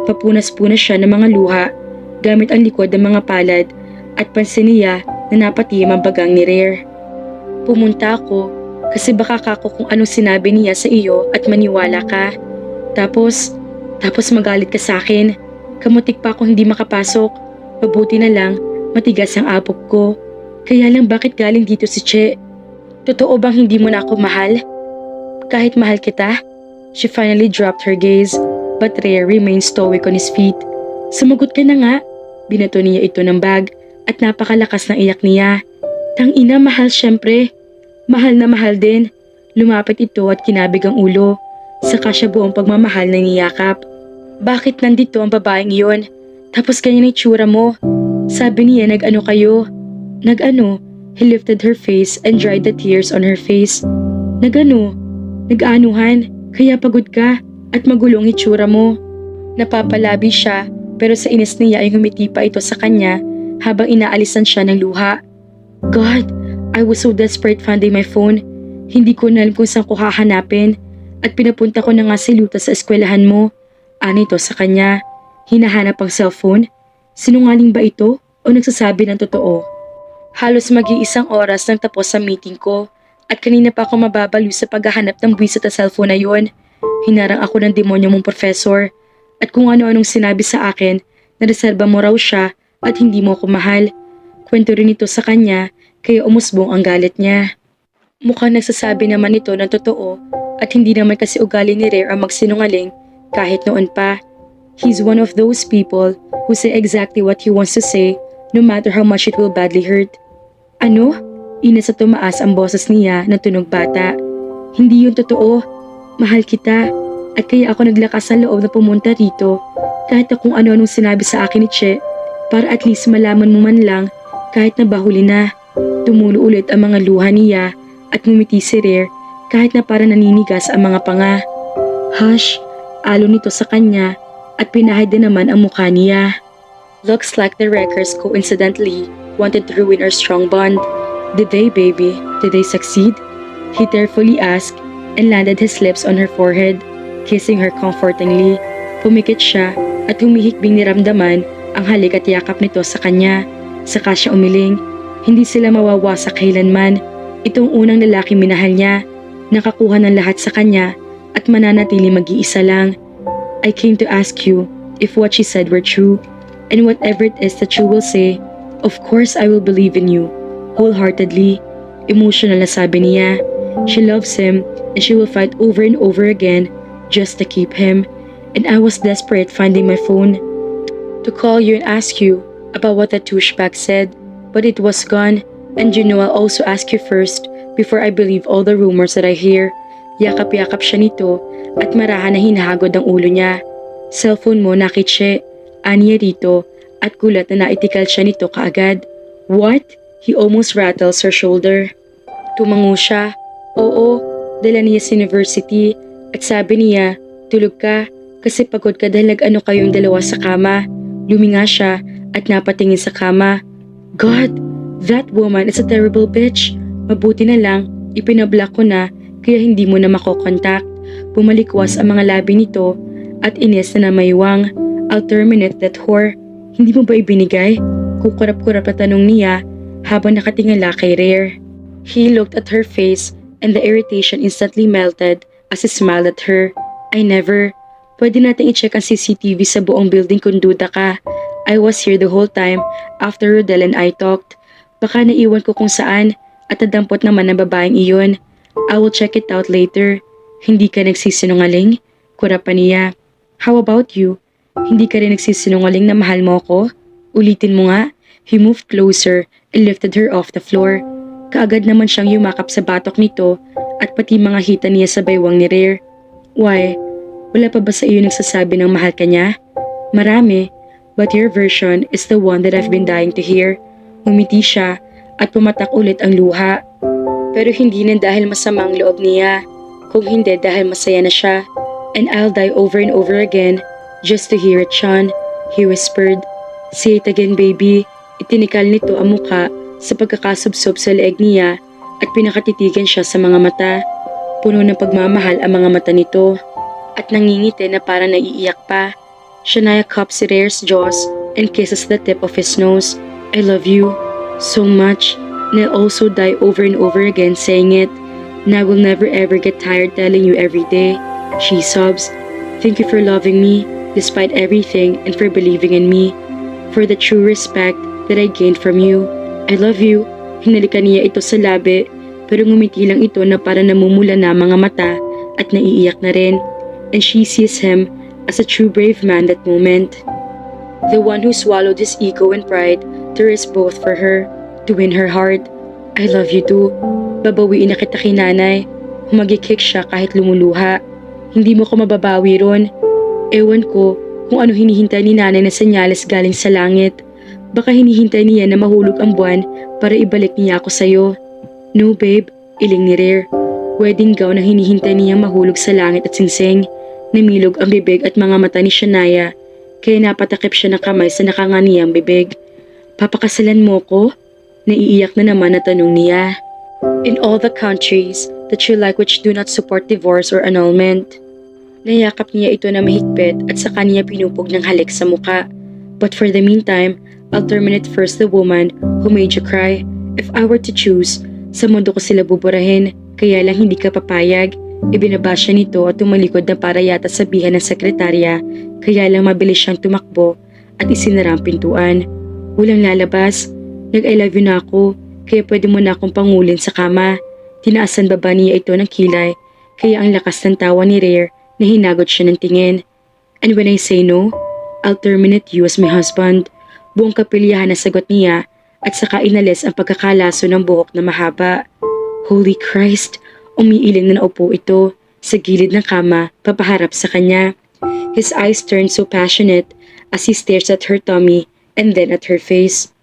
Papunas-punas siya ng mga luha gamit ang likod ng mga palad at pansin niya na napatiyam ang bagang ni Rare. Pumunta ako kasi baka kako kung anong sinabi niya sa iyo at maniwala ka. Tapos magalit ka sa akin. Kamutik pa ako hindi makapasok. Mabuti na lang, matigas ang abog ko. Kaya lang bakit galing dito si Che? Totoo bang hindi mo na ako mahal? Kahit mahal kita? She finally dropped her gaze, but Rare remained stoic on his feet. Sumagot ka na nga. Binato niya ito ng bag at napakalakas ng iyak niya. Tangina, mahal syempre. Mahal na mahal din. Lumapit ito at kinabig ang ulo. Saka siya buong pagmamahal na niyakap. Bakit nandito ang babaeng iyon? Tapos ganyan ang itsura mo. Sabi niya nag-ano kayo. Nag-ano? He lifted her face and dried the tears on her face. Nag-ano? Nag-anuhan. Kaya pagod ka at magulong itsura mo. Napapalabi siya pero sa inis niya ay humiti pa ito sa kanya habang inaalisan siya ng luha. God, I was so desperate finding my phone. Hindi ko na alam kung saan ko hahanapin at pinapunta ko na nga si Luta sa eskwelahan mo. Ano ito sa kanya? Hinahanap ang cellphone? Sinungaling ba ito o nagsasabi ng totoo? Halos mag-iisang oras nang tapos sa meeting ko at kanina pa ako mababaliw sa paghahanap ng buwisit na cellphone na yon. Hinarang ako ng demonyo mong professor at kung ano-anong sinabi sa akin na reserba mo raw siya at hindi mo ako mahal. Kwento rin ito sa kanya kaya umusbong ang galit niya. Mukhang nagsasabi naman ito ng totoo at hindi naman kasi ugali ni Rare ang magsinungaling kahit noon pa. He's one of those people who say exactly what he wants to say no matter how much it will badly hurt. Ano? Ina sa tumaas ang boses niya na tunog bata. Hindi yun totoo. Mahal kita at kaya ako naglakas sa loob na pumunta rito kahit na kung ano-anong sinabi sa akin ni Che para at least malaman mo man lang kahit na bahuli na. Tumulo ulit ang mga luha niya at ngumiti si Rare kahit na para naninigas ang mga panga. Hush, alon nito sa kanya at pinahid din naman ang mukha niya. Looks like the wreckers coincidentally wanted to ruin our strong bond. Did they, baby? Did they succeed? He tearfully asked and landed his lips on her forehead, kissing her comfortingly. Pumikit siya at humihikbing niramdaman ang halik at yakap nito sa kanya. Saka siya umiling. Hindi sila mawawasak kailanman. Itong unang lalaki minahal niya, nakakuha ng lahat sa kanya at mananatili mag-iisa lang. I came to ask you if what she said were true, and whatever it is that you will say, of course I will believe in you, wholeheartedly. Emotional na sabi niya. She loves him and she will fight over and over again just to keep him, and I was desperate finding my phone to call you and ask you about what the douchebag said, but it was gone, and you know I'll also ask you first before I believe all the rumors that I hear. Yakap-yakap siya nito at marahan na hinahagod ang ulo niya. Cellphone mo nakitse, aniya dito, at gulat na naitikal siya nito kaagad. What? He almost rattles her shoulder. Tumango siya. Oo, dala niya sa university at sabi niya, tulog ka kasi pagod ka dahil nag-ano kayong dalawa sa kama. Luminga siya at napatingin sa kama. God, that woman is a terrible bitch. Mabuti na lang, ipinablock ko na kaya hindi mo na makokontak. Bumalikwas ang mga labi nito at inis na namaywang. I'll terminate that whore. Hindi mo ba ibinigay? Kukurap-kurap na tanong niya habang nakatingala kay Rare. He looked at her face and the irritation instantly melted as he smiled at her. I never. Pwede natin i-check ang CCTV sa buong building kung duda ka. I was here the whole time after Rodel and I talked. Baka naiwan ko kung saan at nadampot naman ng babaeng iyon. I will check it out later. Hindi ka nagsisinungaling? Kurap pa niya. How about you? Hindi ka rin nagsisinungaling na mahal mo ako? Ulitin mo nga. He moved closer and lifted her off the floor. Kaagad naman siyang yumakap sa batok nito at pati mga hita niya sa baywang ni Rare. Why? Wala pa ba sa iyo nagsasabi ng mahal ka niya? Marami, but your version is the one that I've been dying to hear. Umiti siya at pumatak ulit ang luha. Pero hindi na dahil masamang loob niya, kung hindi dahil masaya na siya. And I'll die over and over again just to hear it, Sean, he whispered. Say it again, baby. Itinikal nito ang muka sa pagkakasubsob sa leeg niya at pinakatitigan siya sa mga mata. Puno ng pagmamahal ang mga mata nito at nangingiti na parang naiiyak pa. Shania cups Rare's jaws and kisses the tip of his nose. I love you so much, and I'll also die over and over again saying it. And I will never ever get tired telling you every day. She sobs. Thank you for loving me despite everything and for believing in me. For the true respect that I gained from you. I love you. Hinalikan niya ito sa labi pero ngumiti lang ito na para namumula na mga mata at naiiyak na rin. And she sees him as a true brave man that moment. The one who swallowed his ego and pride to risk both for her, to win her heart. I love you too. Babawiin na kita kay nanay. Humagikik siya kahit lumuluha. Hindi mo ko mababawi ron. Ewan ko kung ano hinihintay ni nanay na senyales galing sa langit. Baka hinihintay niya na mahulog ang buwan para ibalik niya ako sa'yo. No babe, iling ni Rare. Wedding gown na hinihintay niya mahulog sa langit at singsing. Namilog ang bibig at mga mata ni Shania, kaya napatakip siya ng kamay sa nakanganiyang bibig. Papakasalan mo ko? Naiiyak na naman na tanong niya. In all the countries that you like which do not support divorce or annulment. Nayakap niya ito na mahigpit at sa kanya pinupog ng halik sa muka. But for the meantime, I'll terminate first the woman who made you cry. If I were to choose, sa mundo ko sila buburahin, kaya lang hindi ka papayag. Ibinaba siya nito at tumalikod na para yata sabihan ng sekretarya, kaya lang mabilis siyang tumakbo at isinara ang pintuan. Walang lalabas. Nag-I love you na ako, kaya pwede mo na akong pangulin sa kama. Tinaasan baba niya ito ng kilay, kaya ang lakas ng tawa ni Rare na hinagot siya ng tingin. And when I say no, I'll terminate you as my husband. Buong kapilyahan na sagot niya at saka inalis ang pagkakalaso ng buhok na mahaba. Holy Christ! Umiiling na naupo ito sa gilid ng kama papaharap sa kanya. His eyes turned so passionate as he stares at her tummy and then at her face.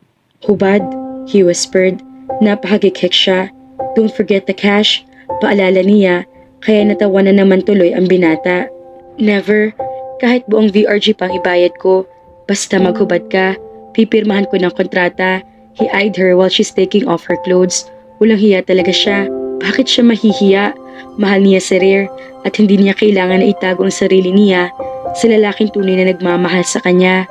Hubad, he whispered. Napahagikik siya. Don't forget the cash, paalala niya, kaya natawa na naman tuloy ang binata. Never, kahit buong VRG pang ibayad ko, basta maghubad ka, pipirmahan ko ng kontrata. He eyed her while she's taking off her clothes. Walang hiya talaga siya. Bakit siya mahihiya? Mahal niya si Rare at hindi niya kailangan na itago ang sarili niya sa lalaking tunay na nagmamahal sa kanya.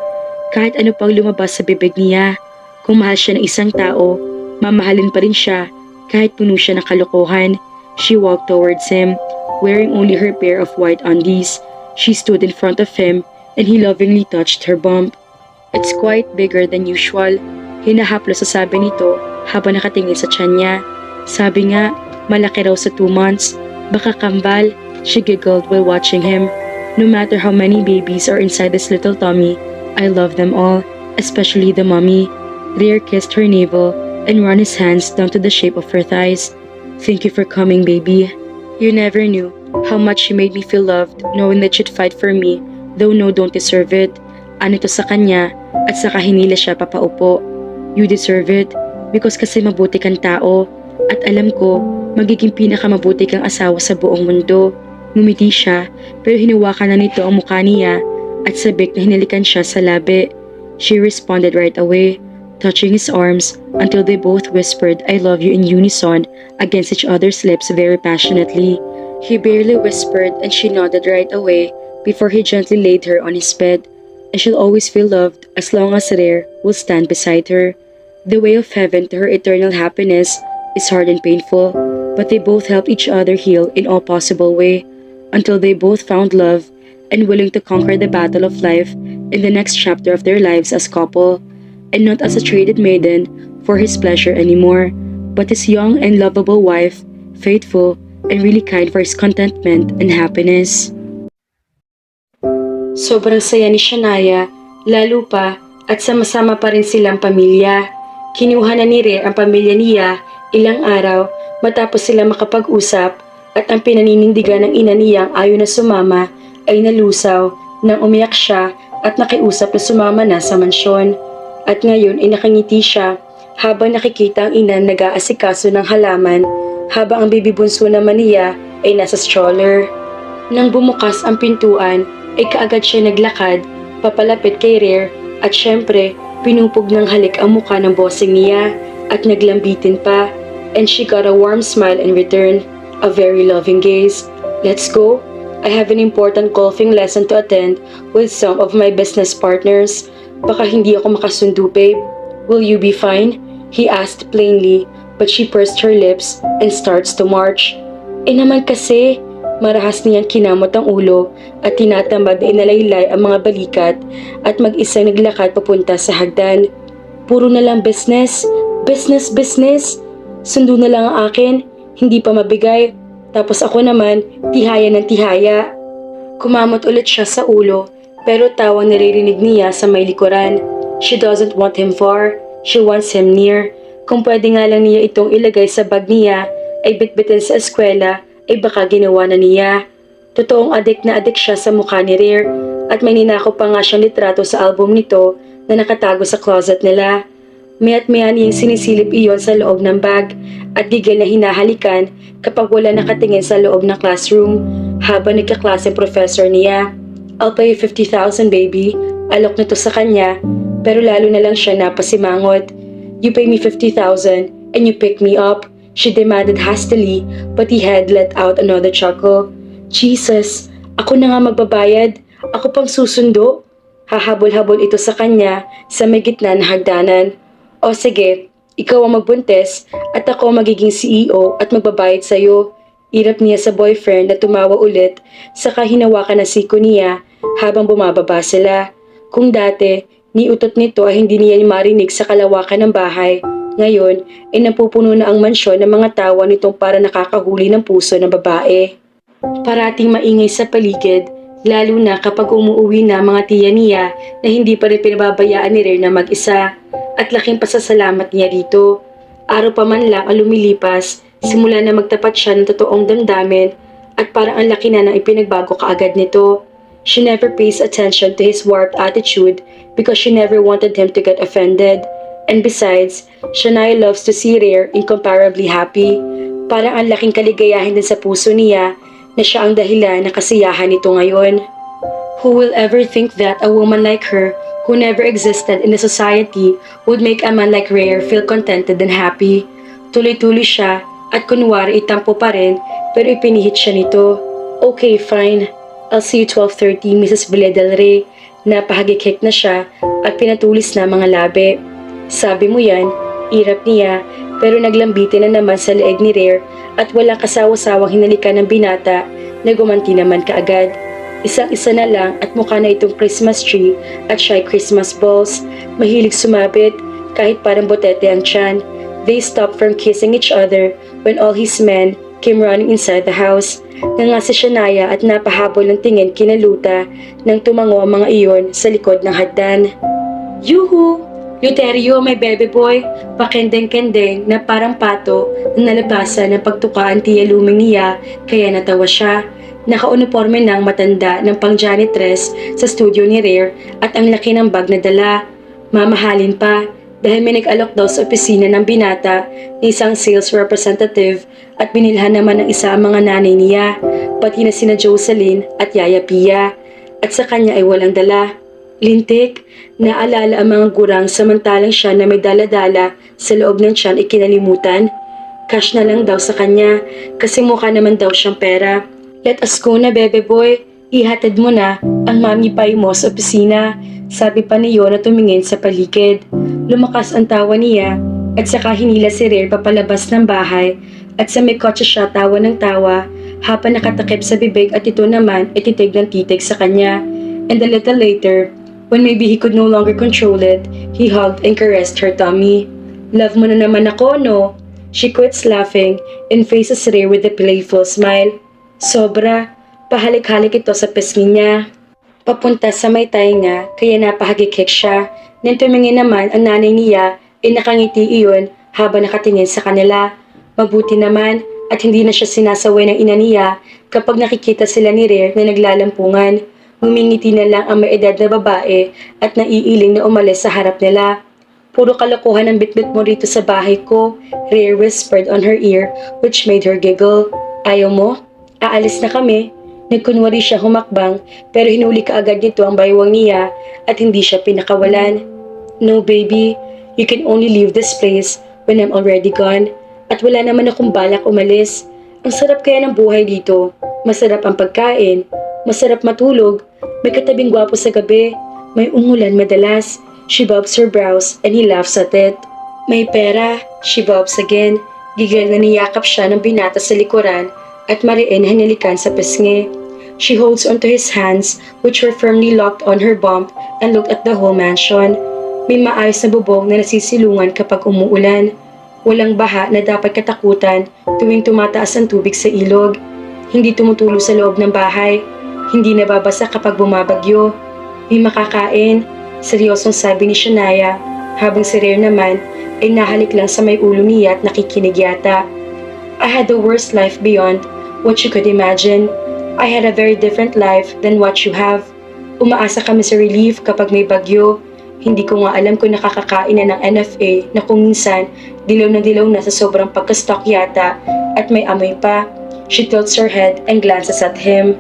Kahit ano pang lumabas sa bibig niya, kung mahal siya ng isang tao, mamahalin pa rin siya kahit puno siya ng kalokohan. She walked towards him, wearing only her pair of white undies. She stood in front of him and he lovingly touched her bump. It's quite bigger than usual. Hinahaplos sa sabi nito habang nakatingin sa tiyan niya. Sabi nga, malaki raw sa 2 months. Baka kambal. She giggled while watching him. No matter how many babies are inside this little tummy, I love them all, especially the mommy. Rare kissed her navel and ran his hands down to the shape of her thighs. Thank you for coming, baby. You never knew how much she made me feel loved knowing that she'd fight for me, though no don't deserve it. Ano to sa kanya at saka hinila siya papaupo. You deserve it because kasi mabuti kang tao at alam ko magiging pinakamabuti kang asawa sa buong mundo. Ngumiti siya pero hinawakan na nito ang mukha niya at sabik na hinalikan siya sa labi. She responded right away, touching his arms until they both whispered I love you in unison against each other's lips very passionately. He barely whispered and she nodded right away before he gently laid her on his bed. And she'll always feel loved as long as Rare will stand beside her. The way of heaven to her eternal happiness is hard and painful, but they both helped each other heal in all possible way until they both found love and willing to conquer the battle of life in the next chapter of their lives as couple, and not as a traded maiden for his pleasure anymore, but his young and lovable wife, faithful and really kind for his contentment and happiness. Sobrang saya ni Shania, lalo pa at sama-sama pa rin silang pamilya. Kinuha na ni Rare ang pamilya niya ilang araw matapos sila makapag-usap at ang pinaninindigan ng ina niyang ayaw na sumama ay nalusaw nang umiyak siya at nakiusap na sumama na sa mansyon. At ngayon ay nakangiti siya habang nakikita ang ina nag-aasikaso ng halaman habang ang baby bunso naman niya ay nasa stroller. Nang bumukas ang pintuan ay kaagad siya naglakad papalapit kay Rare at syempre pinupog ng halik ang mukha ng bossing niya at naglambitin pa, and she got a warm smile in return, a very loving gaze. Let's go. I have an important golfing lesson to attend with some of my business partners. Baka hindi ako makasundo, babe. Will you be fine? He asked plainly, but she pursed her lips and starts to march. Naman kasi, marahas niyang kinamot ang ulo at tinatamad na inalaylay ang mga balikat at mag-isang naglakad papunta sa hagdan. Puro na lang business, business, business. Sundo na lang ang akin, hindi pa mabigay. Tapos ako naman, tihaya ng tihaya. Kumamot ulit siya sa ulo, pero tawang naririnig niya sa may likuran. She doesn't want him far, she wants him near. Kung pwede nga lang niya itong ilagay sa bag niya, ay bitbitin sa eskwela, ay baka ginawa na niya. Totoong adik na adik siya sa mukha ni Rare, at may ninako pa nga siyang litrato sa album nito na nakatago sa closet nila. Maya't-maya niyang sinisilip iyon sa loob ng bag at gigil na hinahalikan kapag wala nakatingin sa loob ng classroom habang nagkaklase professor niya. I'll pay you 50,000 baby, alok nito sa kanya, pero lalo na lang siya napasimangot. You pay me 50,000 and you pick me up, she demanded hastily, but he had let out another chuckle. Jesus, ako na nga magbabayad, ako pang susundo. Hahabol-habol ito sa kanya sa may gitna na hagdanan. O sige, ikaw ang magbuntis at ako ang magiging CEO at magbabayad sa'yo. Irap niya sa boyfriend na tumawa ulit saka hinawakan na siko niya habang bumababa sila. Kung dati, niutot nito ay hindi niya marinig sa kalawakan ng bahay. Ngayon, ay napupuno na ang mansyon ng mga tawa nitong para nakakahuli ng puso ng babae. Parating maingay sa paligid, lalo na kapag umuuwi na mga tiya niya na hindi pa rin pinababayaan ni Rare na mag-isa. At laking pasasalamat niya rito. Araw pa man lang ang lumilipas, simula na magtapat siya ng totoong damdamin at parang ang laki na ng ipinagbago kaagad nito. She never pays attention to his warped attitude because she never wanted him to get offended. And besides, Shania loves to see Rare incomparably happy. Parang ang laking kaligayahin din sa puso niya na siya ang dahilan na kasiyahan nito ngayon. Who will ever think that a woman like her, who never existed in the society, would make a man like Rare feel contented and happy? Tuloy-tuloy siya at kunwari itampo pa rin pero ipinihit siya nito. Okay, fine. I'll see you 12:30, Mrs. Villa del Rey. Napahagikik na siya at pinatulis na mga labi. Sabi mo yan, irap niya, pero naglambitin na naman sa leeg ni Rare at walang kasawa-sawang hinalikan ng binata na gumanti naman kaagad. Isang-isa na lang at mukha na itong Christmas tree at shy Christmas balls. Mahilig sumabit kahit parang botete ang tiyan. They stopped from kissing each other when all his men came running inside the house. Nanga si Shania at napahabol ng tingin kina Luta nang tumango ang mga iyon sa likod ng hagdan. Yuhu! Luterio, my baby boy, pakendeng-kendeng na parang pato na nalabasan ng pagtukaan tiya luming niya kaya natawa siya. Naka-uniforme ng matanda ng pang-janitress sa studio ni Rare at ang laki ng bag na dala. Mamahalin pa dahil may nag-alok daw sa opisina ng binata ng isang sales representative at binilhan naman ng isa ang mga nanay niya, pati na sina Jocelyn at Yaya Pia. At sa kanya ay walang dala. Lintik, naalala ang mga gurang samantalang siya na may dala-dala sa loob ng tiyan ay kinalimutan. Cash na lang daw sa kanya kasi mukha naman daw siyang pera. Let us go na, bebe boy. Ihatid mo na ang mami pay mo sa opisina. Sabi pa ni na tumingin sa paligid. Lumakas ang tawa niya at saka hinila si Rare papalabas ng bahay at sa may kotse siya tawa ng tawa habang nakatakip sa bibig at ito naman ay titig ng titig sa kanya. And a little later, when maybe he could no longer control it, he hugged and caressed her tummy. Love mo na naman ako, no? She quits laughing and faces Rare with a playful smile. Sobra, pahalik-halik ito sa pisngi niya. Papunta sa may tainga, kaya napahagikik siya. Nang tumingin naman ang nanay niya, ay nakangiti iyon habang nakatingin sa kanila. Mabuti naman at hindi na siya sinasaway ng ina niya kapag nakikita sila ni Rare na naglalampungan. Ngumingiti na lang ang may edad na babae at naiiling na umalis sa harap nila. Puro kalokohan ang bitbit mo rito sa bahay ko, Rare whispered on her ear which made her giggle. Ayaw mo? Aalis na kami. Nagkunwari siya humakbang pero hinuli kaagad nito ang baywang niya at hindi siya pinakawalan. No baby, you can only leave this place when I'm already gone. At wala naman akong balak umalis. Ang sarap kaya ng buhay dito. Masarap ang pagkain. Masarap matulog. May katabing gwapo sa gabi. May umulan madalas. She bobs her brows and he laughs at it. May pera. She bobs again. Gigil na niyakap siya ng binata sa likuran at mariin hanilikan sa pisngi. She holds onto his hands which were firmly locked on her bump and looked at the whole mansion. May maayos na bubong na nasisilungan kapag umuulan. Walang baha na dapat katakutan tuwing tumataas ang tubig sa ilog. Hindi tumutulo sa loob ng bahay. Hindi nababasa kapag bumabagyo. May makakain. Seryosong sabi ni Shania habang si Rare naman ay nahalik lang sa may ulo niya at nakikinig yata. I had the worst life beyond what you could imagine. I had a very different life than what you have. Umaasa kami sa relief kapag may bagyo. Hindi ko nga alam kung nakakakain na ng NFA na kung minsan dilaw na sa sobrang pagka-stock yata at may amoy pa. She tilts her head and glances at him.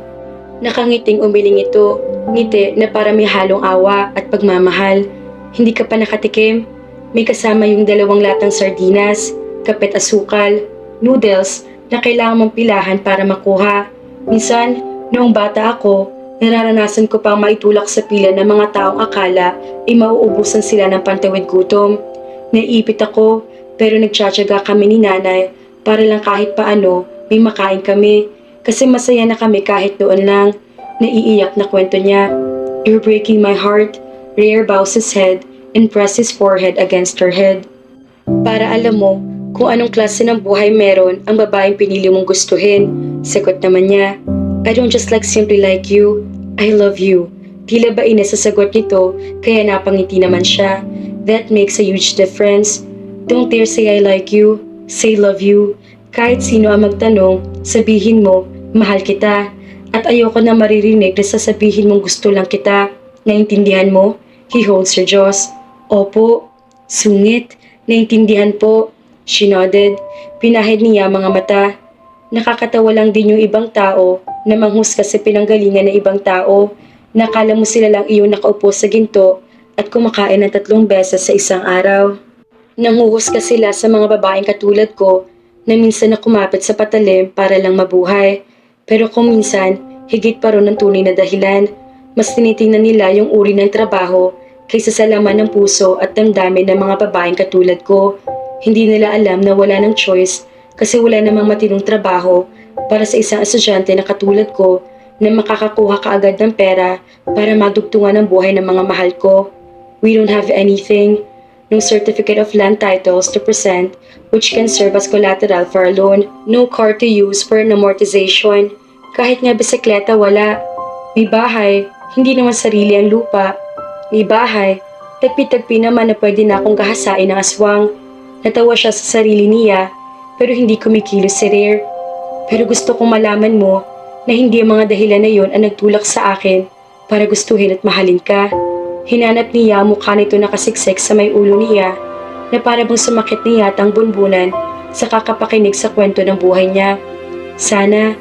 Nakangiting umiling ito, ngiti na para may halong awa at pagmamahal. Hindi ka pa nakatikim? May kasama yung 2 latang sardinas, kapet asukal, noodles na kailangan mong pilahan para makuha. Minsan, noong bata ako, nararanasan ko pang maitulak sa pila ng mga taong akala ay mauubusan sila ng pantawid gutom. Naiipit ako, pero nagtsatsaga kami ni nanay para lang kahit paano may makain kami. Kasi masaya na kami kahit noon lang. Naiiyak na kwento niya. You're breaking my heart. Rare bows his head and presses his forehead against her head. Para alam mo kung anong klase ng buhay meron ang babaeng pinili mong gustuhin. Sagot naman niya. I don't just simply like you. I love you. Tila ba inasasagot nito kaya napangiti naman siya. That makes a huge difference. Don't dare say I like you. Say love you. Kahit sino ang magtanong, sabihin mo, mahal kita. At ayoko na maririnig na sasabihin mong gusto lang kita. Naintindihan mo? He holds her jaws. Opo. Sungit. Naintindihan po. She nodded. Pinahid niya mga mata. Nakakatawa lang din yung ibang tao na manghusga sa pinanggalingan ng ibang tao. Nakala mo sila lang iyon nakaupo sa ginto at kumakain ng 3 beses sa isang araw. Nanghuhusga sila sa mga babaeng katulad ko na minsan na kumapit sa patalim para lang mabuhay. Pero kung minsan, higit pa ron ang tunay na dahilan. Mas tinitingnan nila yung uri ng trabaho kaysa sa laman ng puso at damdamin ng mga babaeng katulad ko. Hindi nila alam na wala ng choice kasi wala namang matinong trabaho para sa isang estudyante na katulad ko na makakakuha kaagad ng pera para madugtungan ang buhay ng mga mahal ko. We don't have anything. No certificate of land titles to present which can serve as collateral for a loan. No car to use for an amortization. Kahit nga bisikleta wala. May bahay, hindi naman sarili ang lupa. May bahay, tagpi-tagpi naman na pwede na akong gahasain ng aswang. Natawa siya sa sarili niya, pero hindi kumikilos si Rare. Pero gusto kong malaman mo na hindi ang mga dahilan na yon ang nagtulak sa akin para gustuhin at mahalin ka. Hinanap niya ang mukha nito nakasiksik sa may ulo niya na para bang sumakit niya ang bunbunan sa kakapakinig sa kwento ng buhay niya. Sana,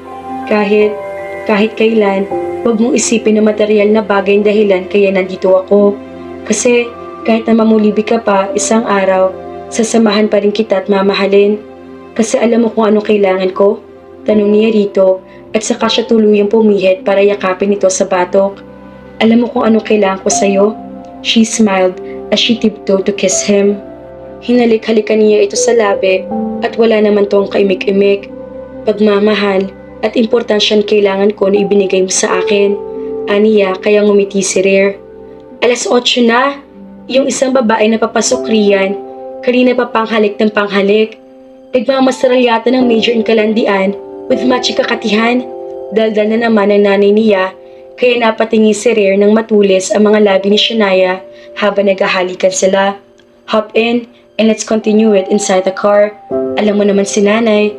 kahit kailan, huwag mong isipin na material na bagay ang dahilan kaya nandito ako. Kasi kahit na mamulibi ka pa isang araw, sasamahan pa rin kita at mamahalin. Kasi alam mo kung anong kailangan ko? Tanong niya rito at saka siya tuluyang pumihit para yakapin ito sa batok. Alam mo kung anong kailangan ko sa'yo? She smiled as she tiptoed to kiss him. Hinalik-halikan niya ito sa labi at wala naman tong kaimik-imik. Pagmamahal at importansyan kailangan ko na ibinigay mo sa akin. Aniya kaya ngumiti si Rare. 8:00 na. Yung isang babae na papasok riyan. Kanina pa panghalik ng panghalik. Nagmamasaral yata ng major in kalandian with matching kakatihan. Daldal na naman ang nanay niya kaya napatingin si Rare ng matulis ang mga labi ni Shania habang naghahalikan sila. Hop in and let's continue it inside the car. Alam mo naman si nanay.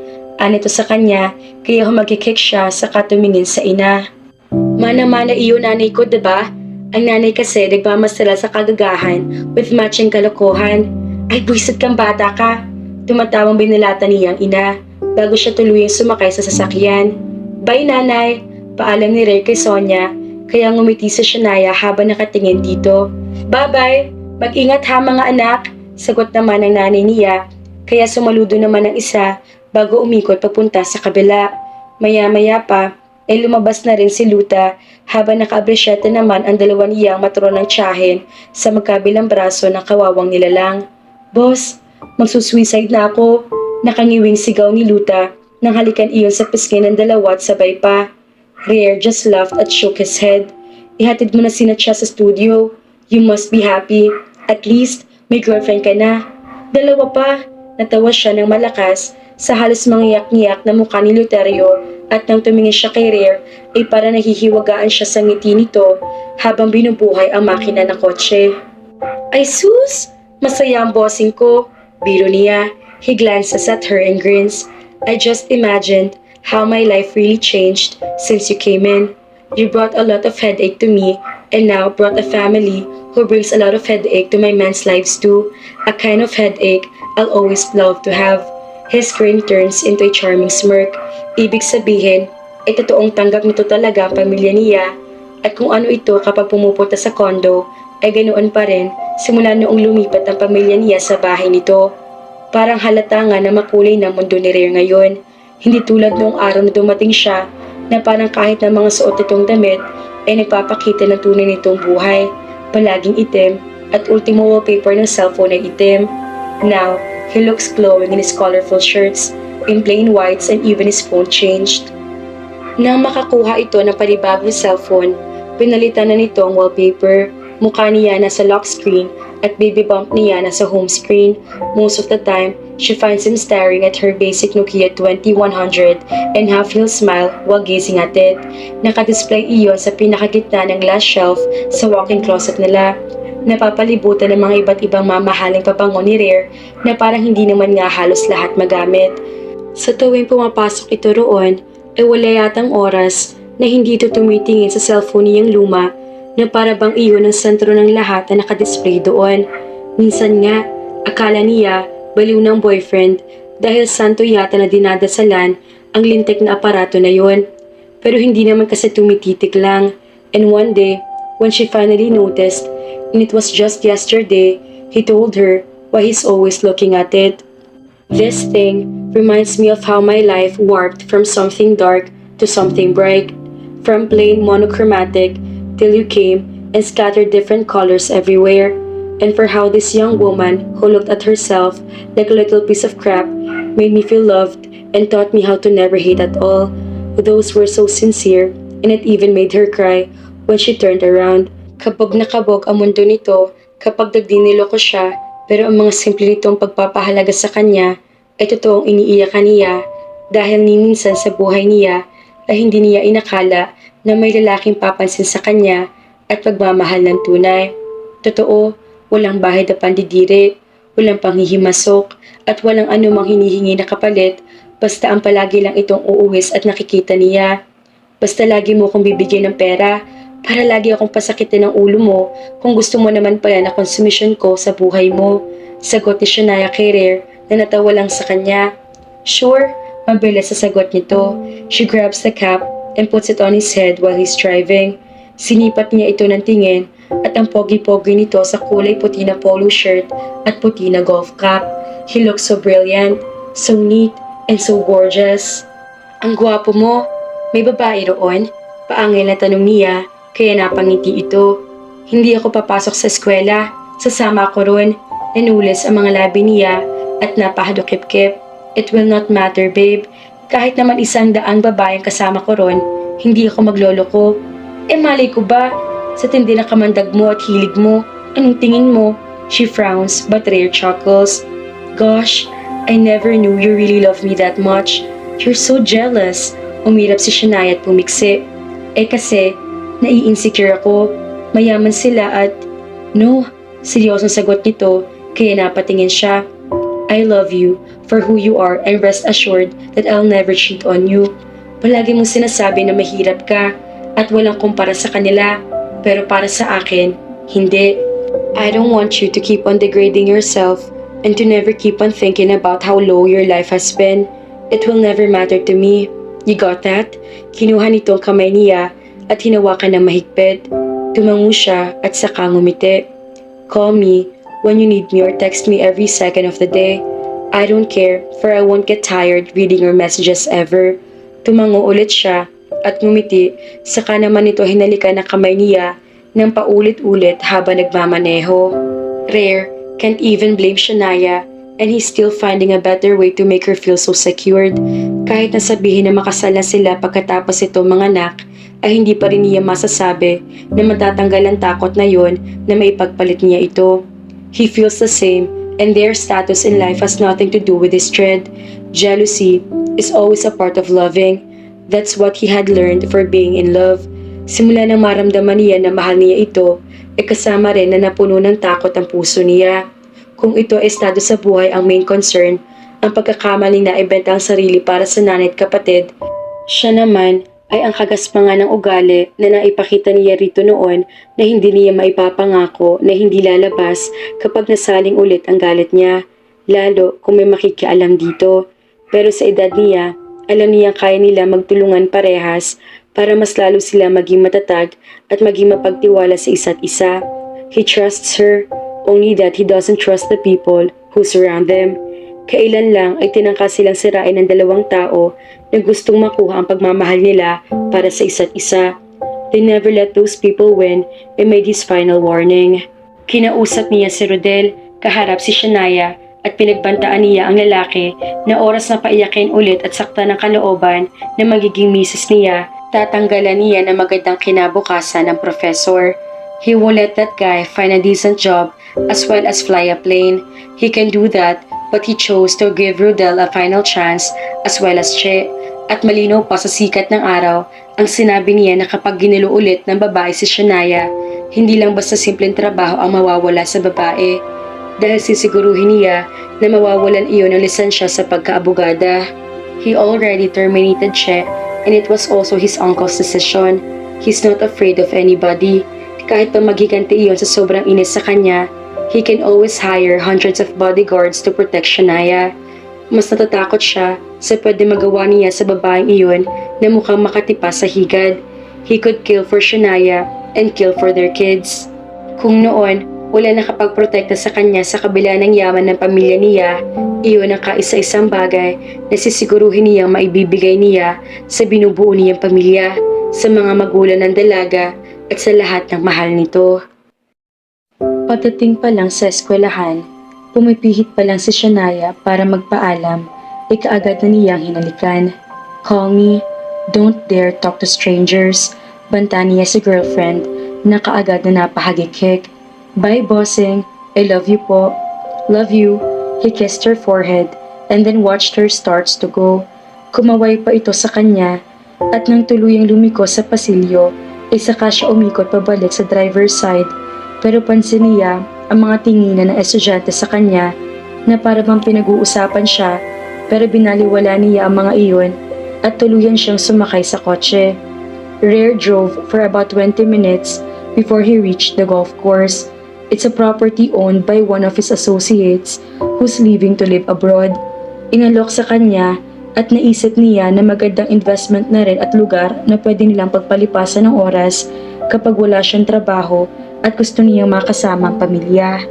Anito sa kanya, kaya humagikik siya sa katumingin sa ina. Mana-mana iyo nanay ko, diba? Ang nanay kasi nagmamasala sa kagagahan with matching kalokohan. Ay, buisit kang bata ka. Tumatawang binilata niyang ina bago siya tuluyang sumakay sa sasakyan. Bye nanay, paalam ni Rare kay Sonia, kaya ngumiti sa Shania habang nakatingin dito. Bye-bye, mag-ingat ha mga anak, sagot naman ng nanay niya, kaya sumaludo naman ang isa bago umikot papunta sa kabila. Maya-maya pa, ay lumabas na rin si Luta habang nakaabrisyete naman ang dalawa niyang matronang tiyahin sa magkabilang braso ng kawawang nilalang. Boss, magsusuicide na ako, nakangiwing sigaw ni Luta nang halikan iyon sa pisngi ng dalawa at sabay pa. Rare just laughed at shook his head. Ihatid mo na siya sa studio. You must be happy. At least, may girlfriend ka na. Dalawa pa. Natawa siya ng malakas sa halos mangyak-ngiyak na mukha ni Luterio at nang tumingin siya kay Rare ay para nahihiwagaan siya sa ngiti nito habang binubuhay ang makina ng kotse. Ay sus! Masaya ang bossing ko. Biro niya. He glances at her and grins. I just imagined how my life really changed since you came in. You brought a lot of headache to me and now brought a family who brings a lot of headache to my men's lives too. A kind of headache I'll always love to have. His grin turns into a charming smirk. Ibig sabihin, ay totoong tanggap nito talaga ang pamilya niya at kung ano ito kapag pumupunta sa condo ay ganoon pa rin simula noong lumipat ang pamilya niya sa bahay nito. Parang halata nga na makulay na mundo ni Rare ngayon. Hindi tulad noong araw na dumating siya na parang kahit na mga suot nitong damit ay nagpapakita ng tunay nitong buhay. Palaging itim at ultimo wallpaper ng cellphone ay itim. Now, he looks glowing in his colorful shirts, in plain whites and even his phone changed. Nang makakuha ito ng panibagong cellphone, pinalitan na nito ang wallpaper. Mukha niya nasa lock screen at baby bump niya nasa home screen. Most of the time, she finds him staring at her basic Nokia 2100 and half he'll smile while gazing at it. Nakadisplay iyon sa pinakagitna ng glass shelf sa walk-in closet nila. Napapalibutan ng mga iba't ibang mamahaling pabango ni Rare na parang hindi naman nga halos lahat magamit. Sa tuwing pumapasok ito roon, ay wala yatang oras na hindi ito tumitingin sa cellphone niyang luma na para bang iyon ang sentro ng lahat na nakadisplay doon. Minsan nga, akala niya baliw ng boyfriend dahil santo yata na dinadasalan ang lintik na aparato na yon. Pero hindi naman kasi tumititik lang. And one day, when she finally noticed, and it was just yesterday, he told her why he's always looking at it. This thing reminds me of how my life warped from something dark to something bright, from plain monochromatic till you came and scattered different colors everywhere, and for how this young woman who looked at herself like a little piece of crap made me feel loved and taught me how to never hate at all. Those were so sincere, and it even made her cry when she turned around. Kabog na kabog ang mundo nito kapag nagdiniloko siya, pero ang mga simple nitong pagpapahalaga sa kanya ay totoong iniiyakan niya dahil ni minsan sa buhay niya ay hindi niya inakala na may lalaking papansin sa kanya at pagmamahal ng tunay. Totoo, walang bahay na pandidiri, walang panghihimasok, at walang anumang hinihingi na kapalit, basta ang palagi lang itong uuwis at nakikita niya. Basta lagi mo akong bibigyan ng pera para lagi akong pasakitin ng ulo mo kung gusto mo naman pala na konsumisyon ko sa buhay mo. Sagot ni Shania kay Rare na natawa lang sa kanya. Sure, mabilis sa sagot nito. She grabs the cap and puts it on his head while he's driving. Sinipat niya ito ng tingin at ang pogi-pogi nito sa kulay puti na polo shirt at puti na golf cap. He looks so brilliant, so neat, and so gorgeous. Ang gwapo mo. May babae roon? Paangil na tanong niya, kaya napangiti ito. Hindi ako papasok sa eskwela. Sasama ako ron. Nanulis ang mga labi niya at napahadukip-kip. It will not matter, babe. Kahit naman 100 babaeng kasama ko ron, hindi ako magloloko. Malay ko ba? Sa tindi na kamandag mo at hilig mo, anong tingin mo? She frowns, but Rare chuckles. Gosh, I never knew you really love me that much. You're so jealous. Umirap si Shania at pumiksi. Kasi, nai-insecure ako. Mayaman sila at... No, seryosong sagot nito, kaya napatingin siya. I love you for who you are and rest assured that I'll never cheat on you. Palagi mong sinasabi na mahirap ka at walang kumpara sa kanila. Pero para sa akin, hindi. I don't want you to keep on degrading yourself and to never keep on thinking about how low your life has been. It will never matter to me. You got that? Kinuha nito ang kamay niya at hinawakan ng mahigpit. Tumango siya at saka ngumiti. Call me when you need me or text me every second of the day. I don't care, for I won't get tired reading your messages ever. Tumango ulit siya at ngumiti, saka naman ito hinalikan ng kamay niya ng paulit-ulit habang nagmamaneho. Rare can't even blame Shania and he's still finding a better way to make her feel so secured. Kahit nasabihin na makasal na sila pagkatapos ito manganak, ay hindi pa rin niya masasabi na matatanggal ang takot na yon na maipagpalit niya ito. He feels the same and their status in life has nothing to do with his dread. Jealousy is always a part of loving. That's what he had learned for being in love. Simula nang maramdaman niya na mahal niya ito, kasama rin na napuno ng takot ang puso niya. Kung ito ay estado sa buhay ang main concern, ang pagkakamaling na ibenta ang sarili para sa nanay at kapatid, siya naman ay ang kagaspangan ng ugali na naipakita niya rito noon na hindi niya maipapangako na hindi lalabas kapag nasaling ulit ang galit niya, lalo kung may makikialam dito. Pero sa edad niya, alam niya kaya nila magtulungan parehas para mas lalo sila maging matatag at maging mapagtiwala sa isa't isa. He trusts her, only that he doesn't trust the people who surround them. Kailan lang ay tinangka silang sirain ng dalawang tao na gustong makuha ang pagmamahal nila para sa isa't isa. They never let those people win and made his final warning. Kinausap niya si Rodel, kaharap si Shania at pinagbantaan niya ang lalaki na oras na paiyakin ulit at sakta ng kalooban na magiging misis niya, tatanggalan niya ng magandang kinabukasan ng professor. He will let that guy find a decent job as well as fly a plane. He can do that, but he chose to give Rodel a final chance as well as Che. At malinaw pa sa sikat ng araw, ang sinabi niya na kapag ginilo ulit ng babae si Shania, hindi lang basta simpleng trabaho ang mawawala sa babae. Dahil sisiguruhin niya na mawawalan iyon ng lisensya sa pagkaabogada. He already terminated Che and it was also his uncle's decision. He's not afraid of anybody. Kahit pa maghiganti iyon sa sobrang inis sa kanya, he can always hire hundreds of bodyguards to protect Shania. Mas natatakot siya sa pwede magawa niya sa babaeng iyon na mukhang makatipa sa higad. He could kill for Shania and kill for their kids. Kung noon, wala nakapagprotekta sa kanya sa kabila ng yaman ng pamilya niya, iyon ang kaisa-isang bagay na sisiguruhin niyang maibibigay niya sa binubuo niyang pamilya, sa mga magulang ng dalaga, at sa lahat ng mahal nito. Pagdating pa lang sa eskwelahan, pumipihit pa lang si Shania para magpaalam, kaagad na niyang hinalikan. Call me, don't dare talk to strangers, banta niya si girlfriend na kaagad na napahagikik. Bye bossing, I love you po. Love you. He kissed her forehead and then watched her starts to go. Kumaway pa ito sa kanya At nang tuluyang lumiko sa pasilyo, ay saka siya umikot pabalik sa driver's side. Pero pansin niya ang mga tinginan ng estudyante sa kanya na para bang pinag-uusapan siya, pero binaliwala niya ang mga iyon at tuluyan siyang sumakay sa kotse. Rare drove for about 20 minutes before he reached the golf course. It's a property owned by one of his associates who's leaving to live abroad. Inalok sa kanya at naisip niya na magandang investment na rin at lugar na pwede nilang pagpalipasan ng oras kapag wala siyang trabaho at gusto niyang makasama ang pamilya.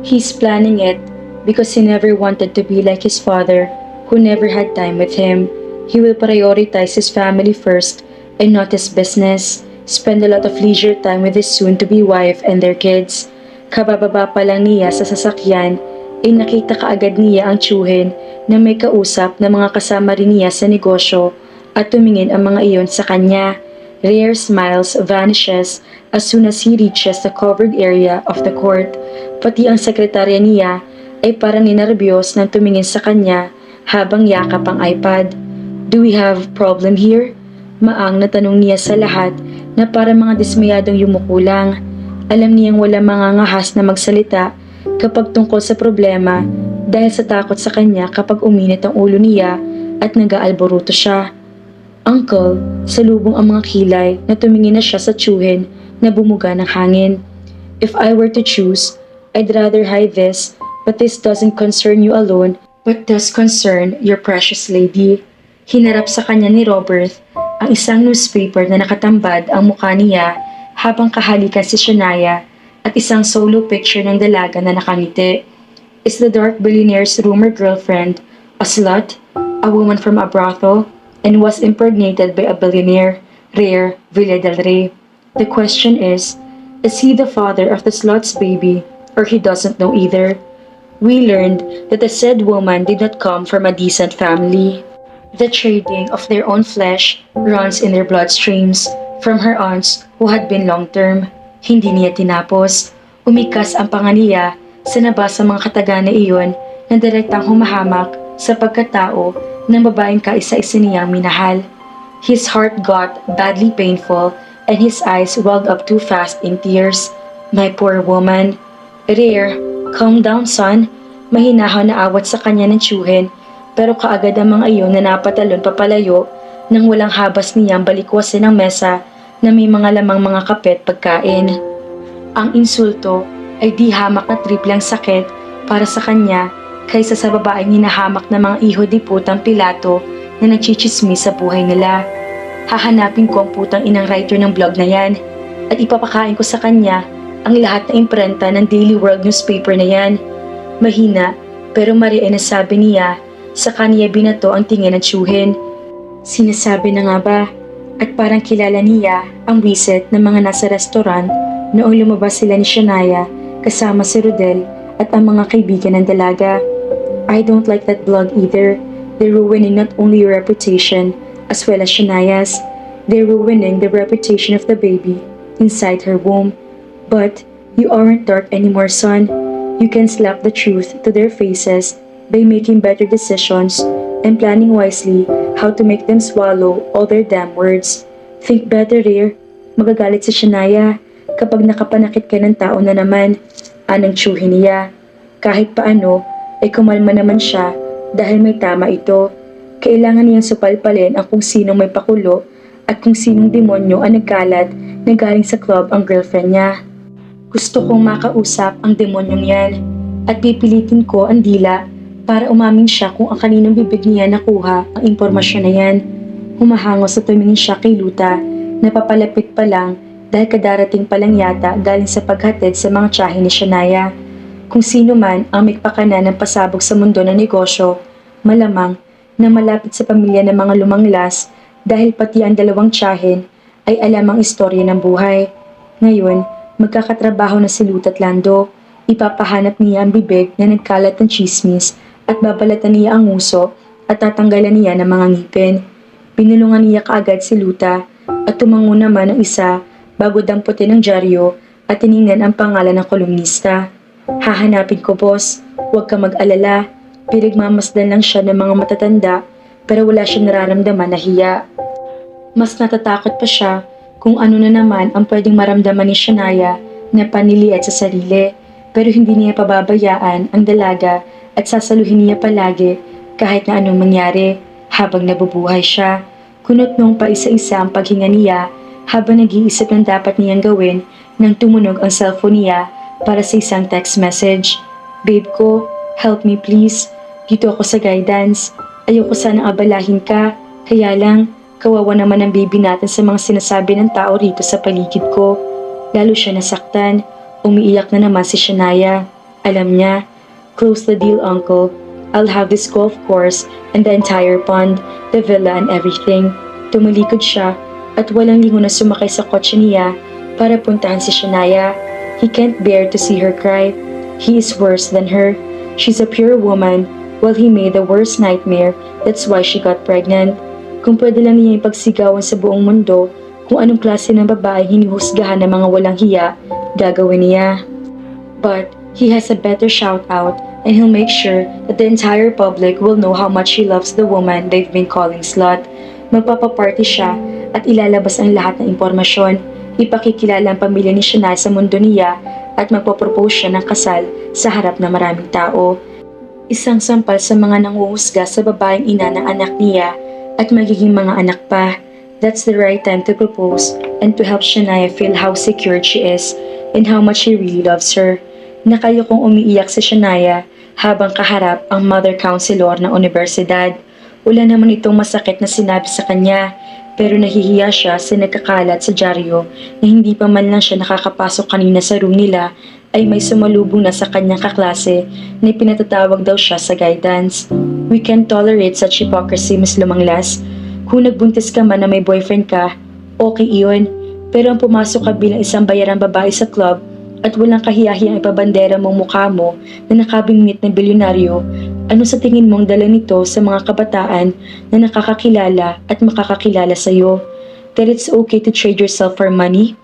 He's planning it because he never wanted to be like his father who never had time with him. He will prioritize his family first and not his business. Spend a lot of leisure time with his soon-to-be wife and their kids. Kabababa pa lang niya sa sasakyan, ay nakita kaagad niya ang tsuhin na may kausap na mga kasama rin niya sa negosyo at tumingin ang mga iyon sa kanya. Rare smiles vanishes as soon as he reaches the covered area of the court. Pati ang sekretarya niya ay parang ninerbyos nang tumingin sa kanya habang yakap ang iPad. Do we have problem here? Maang na tanong niya sa lahat na para mga dismayadong yumukulang. Alam niyang wala mga ngahas na magsalita kapag tungkol sa problema dahil sa takot sa kanya kapag uminit ang ulo niya at nag-aalboruto siya. Uncle, salubong ang mga kilay na tumingin na siya sa tsuhin na bumuga ng hangin. If I were to choose, I'd rather hide this, but this doesn't concern you alone, but does concern your precious lady. Hinarap sa kanya ni Robert ang isang newspaper na nakatambad ang mukha niya habang kahalikan si Shania at isang solo picture ng dalaga na nakangiti. Is the dark billionaire's rumored girlfriend a slut, a woman from a brothel, and was impregnated by a billionaire, Rare Villa del Rey? The question is he the father of the slut's baby, or he doesn't know either? We learned that the said woman did not come from a decent family. The trading of their own flesh runs in their bloodstreams from her aunts who had been long-term. Hindi niya tinapos. Umikas ang panganiya sa nabasa mga kataga na iyon na direktang humahamak sa pagkatao ng babaeng kaisa-isa niyang minahal. His heart got badly painful and his eyes welled up too fast in tears. My poor woman. Rare, calm down son. Mahinahaw na awat sa kanya ng tsuhin pero kaagad ang mga iyon na napatalon papalayo nang walang habas niyang balikwasin ang mesa na may mga lamang mga kapet pagkain. Ang insulto ay di hamak na triplang sakit para sa kanya kaysa sa babaeng hinahamak na mga iho di putang Pilato na nagchichismis sa buhay nila. Hahanapin ko ang putang inang writer ng blog na yan at ipapakain ko sa kanya ang lahat na imprenta ng Daily World newspaper na yan. Mahina pero mari ay nasabi niya sa kanya binato ang tingin ng tsuhin. Sinasabi na nga ba at parang kilala niya ang wiset ng mga nasa restaurant noong lumabas sila ni Shania kasama si Rodel at ang mga kaibigan ng dalaga. I don't like that blog either. They're ruining not only your reputation as well as Shania's. They're ruining the reputation of the baby inside her womb. But you aren't dark anymore, son. You can slap the truth to their faces by making better decisions and planning wisely how to make them swallow all their damn words. Think better, Rare. Magagalit si Shania kapag nakapanakit ka ng tao na naman. Anang tsuhin niya. Kahit paano, ay kumalma naman siya dahil may tama ito. Kailangan niyang supalpalin ang kung sinong may pakulo at kung sinong demonyo ang nagkalat na galing sa club ang girlfriend niya. Gusto kong makausap ang demonyong yan at pipilitin ko ang dila para umamin siya kung ang kaninong bibig niya nakuha ang impormasyon na yan. Humahangos sa tumingin siya kay Luta na papalapit pa lang dahil kadarating pa lang yata galing sa paghatid sa mga tiyahin ni Shania. Kung sino man ang may pakana ng pasabog sa mundo ng negosyo, malamang na malapit sa pamilya ng mga lumanglas dahil pati ang dalawang tiyahin ay alam ang istorya ng buhay. Ngayon, magkakatrabaho na si Luta at Lando. Ipapahanap niya ang bibig na nagkalat ng chismis at babalatan niya ang nguso at tatanggalan niya ng mga ngipin. Pinulungan niya kaagad si Luta at tumango naman ang isa bago damputin ang dyaryo at tiningnan ang pangalan ng kolumnista. Hahanapin ko, boss. Huwag ka mag-alala. Pinagmamasdan lang siya ng mga matatanda pero wala siyang nararamdaman na hiya. Mas natatakot pa siya kung ano na naman ang pwedeng maramdaman ni Shania na paniliit sa sarili. Pero hindi niya pababayaan ang dalaga at sasaluhin niya palagi kahit na anong mangyari habang nabubuhay siya. Kunot nung pa isa-isa ang paghinga niya habang nag-iisip ng dapat niyang gawin nang tumunog ang cellphone niya para sa isang text message. Babe ko, help me please. Dito ako sa guidance. Ayoko sanang abalahin ka. Kaya lang, kawawa naman ang baby natin sa mga sinasabi ng tao rito sa paligid ko. Lalo siya nasaktan. Umiiyak na naman si Shania. Alam niya, close the deal uncle. I'll have this golf course and the entire pond, the villa and everything. Tumalikod siya at walang lingon na sumakay sa kotse niya para puntahan si Shania. He can't bear to see her cry. He is worse than her. She's a pure woman while he made the worst nightmare. That's why she got pregnant. Kung pwede lang niya ipagsigawan sa buong mundo kung anong klase ng babae hinihusgahan ng mga walang hiya, gagawin niya. But he has a better shout out and he'll make sure that the entire public will know how much he loves the woman they've been calling slut. Magpapaparty siya at ilalabas ang lahat ng impormasyon. Ipakikilala ang pamilya ni Shania sa mundo niya at magpapropose siya ng kasal sa harap ng maraming tao. Isang sampal sa mga nanguhusga sa babaeng ina ng anak niya at magiging mga anak pa. That's the right time to propose and to help Shania feel how secured she is and how much he really loves her. Nakayokong umiiyak si Shania habang kaharap ang mother counselor ng universidad. Wala naman itong masakit na sinabi sa kanya, pero nahihiya siya sa nagkakalat sa dyaryo na hindi pa man lang siya nakakapasok kanina sa room nila ay may sumalubong na sa kanyang kaklase na pinatatawag daw siya sa guidance. We can't tolerate such hypocrisy, Miss Lumanglas. Kung nagbuntis ka man na may boyfriend ka, okay iyon. Pero ang pumasok ka bilang isang bayarang babae sa club at walang kahiyahiyang ipabandera mong mukha mo na nakabingwit ng bilyonaryo, ano sa tingin mong dala nito sa mga kabataan na nakakakilala at makakakilala sa iyo? That it's okay to trade yourself for money?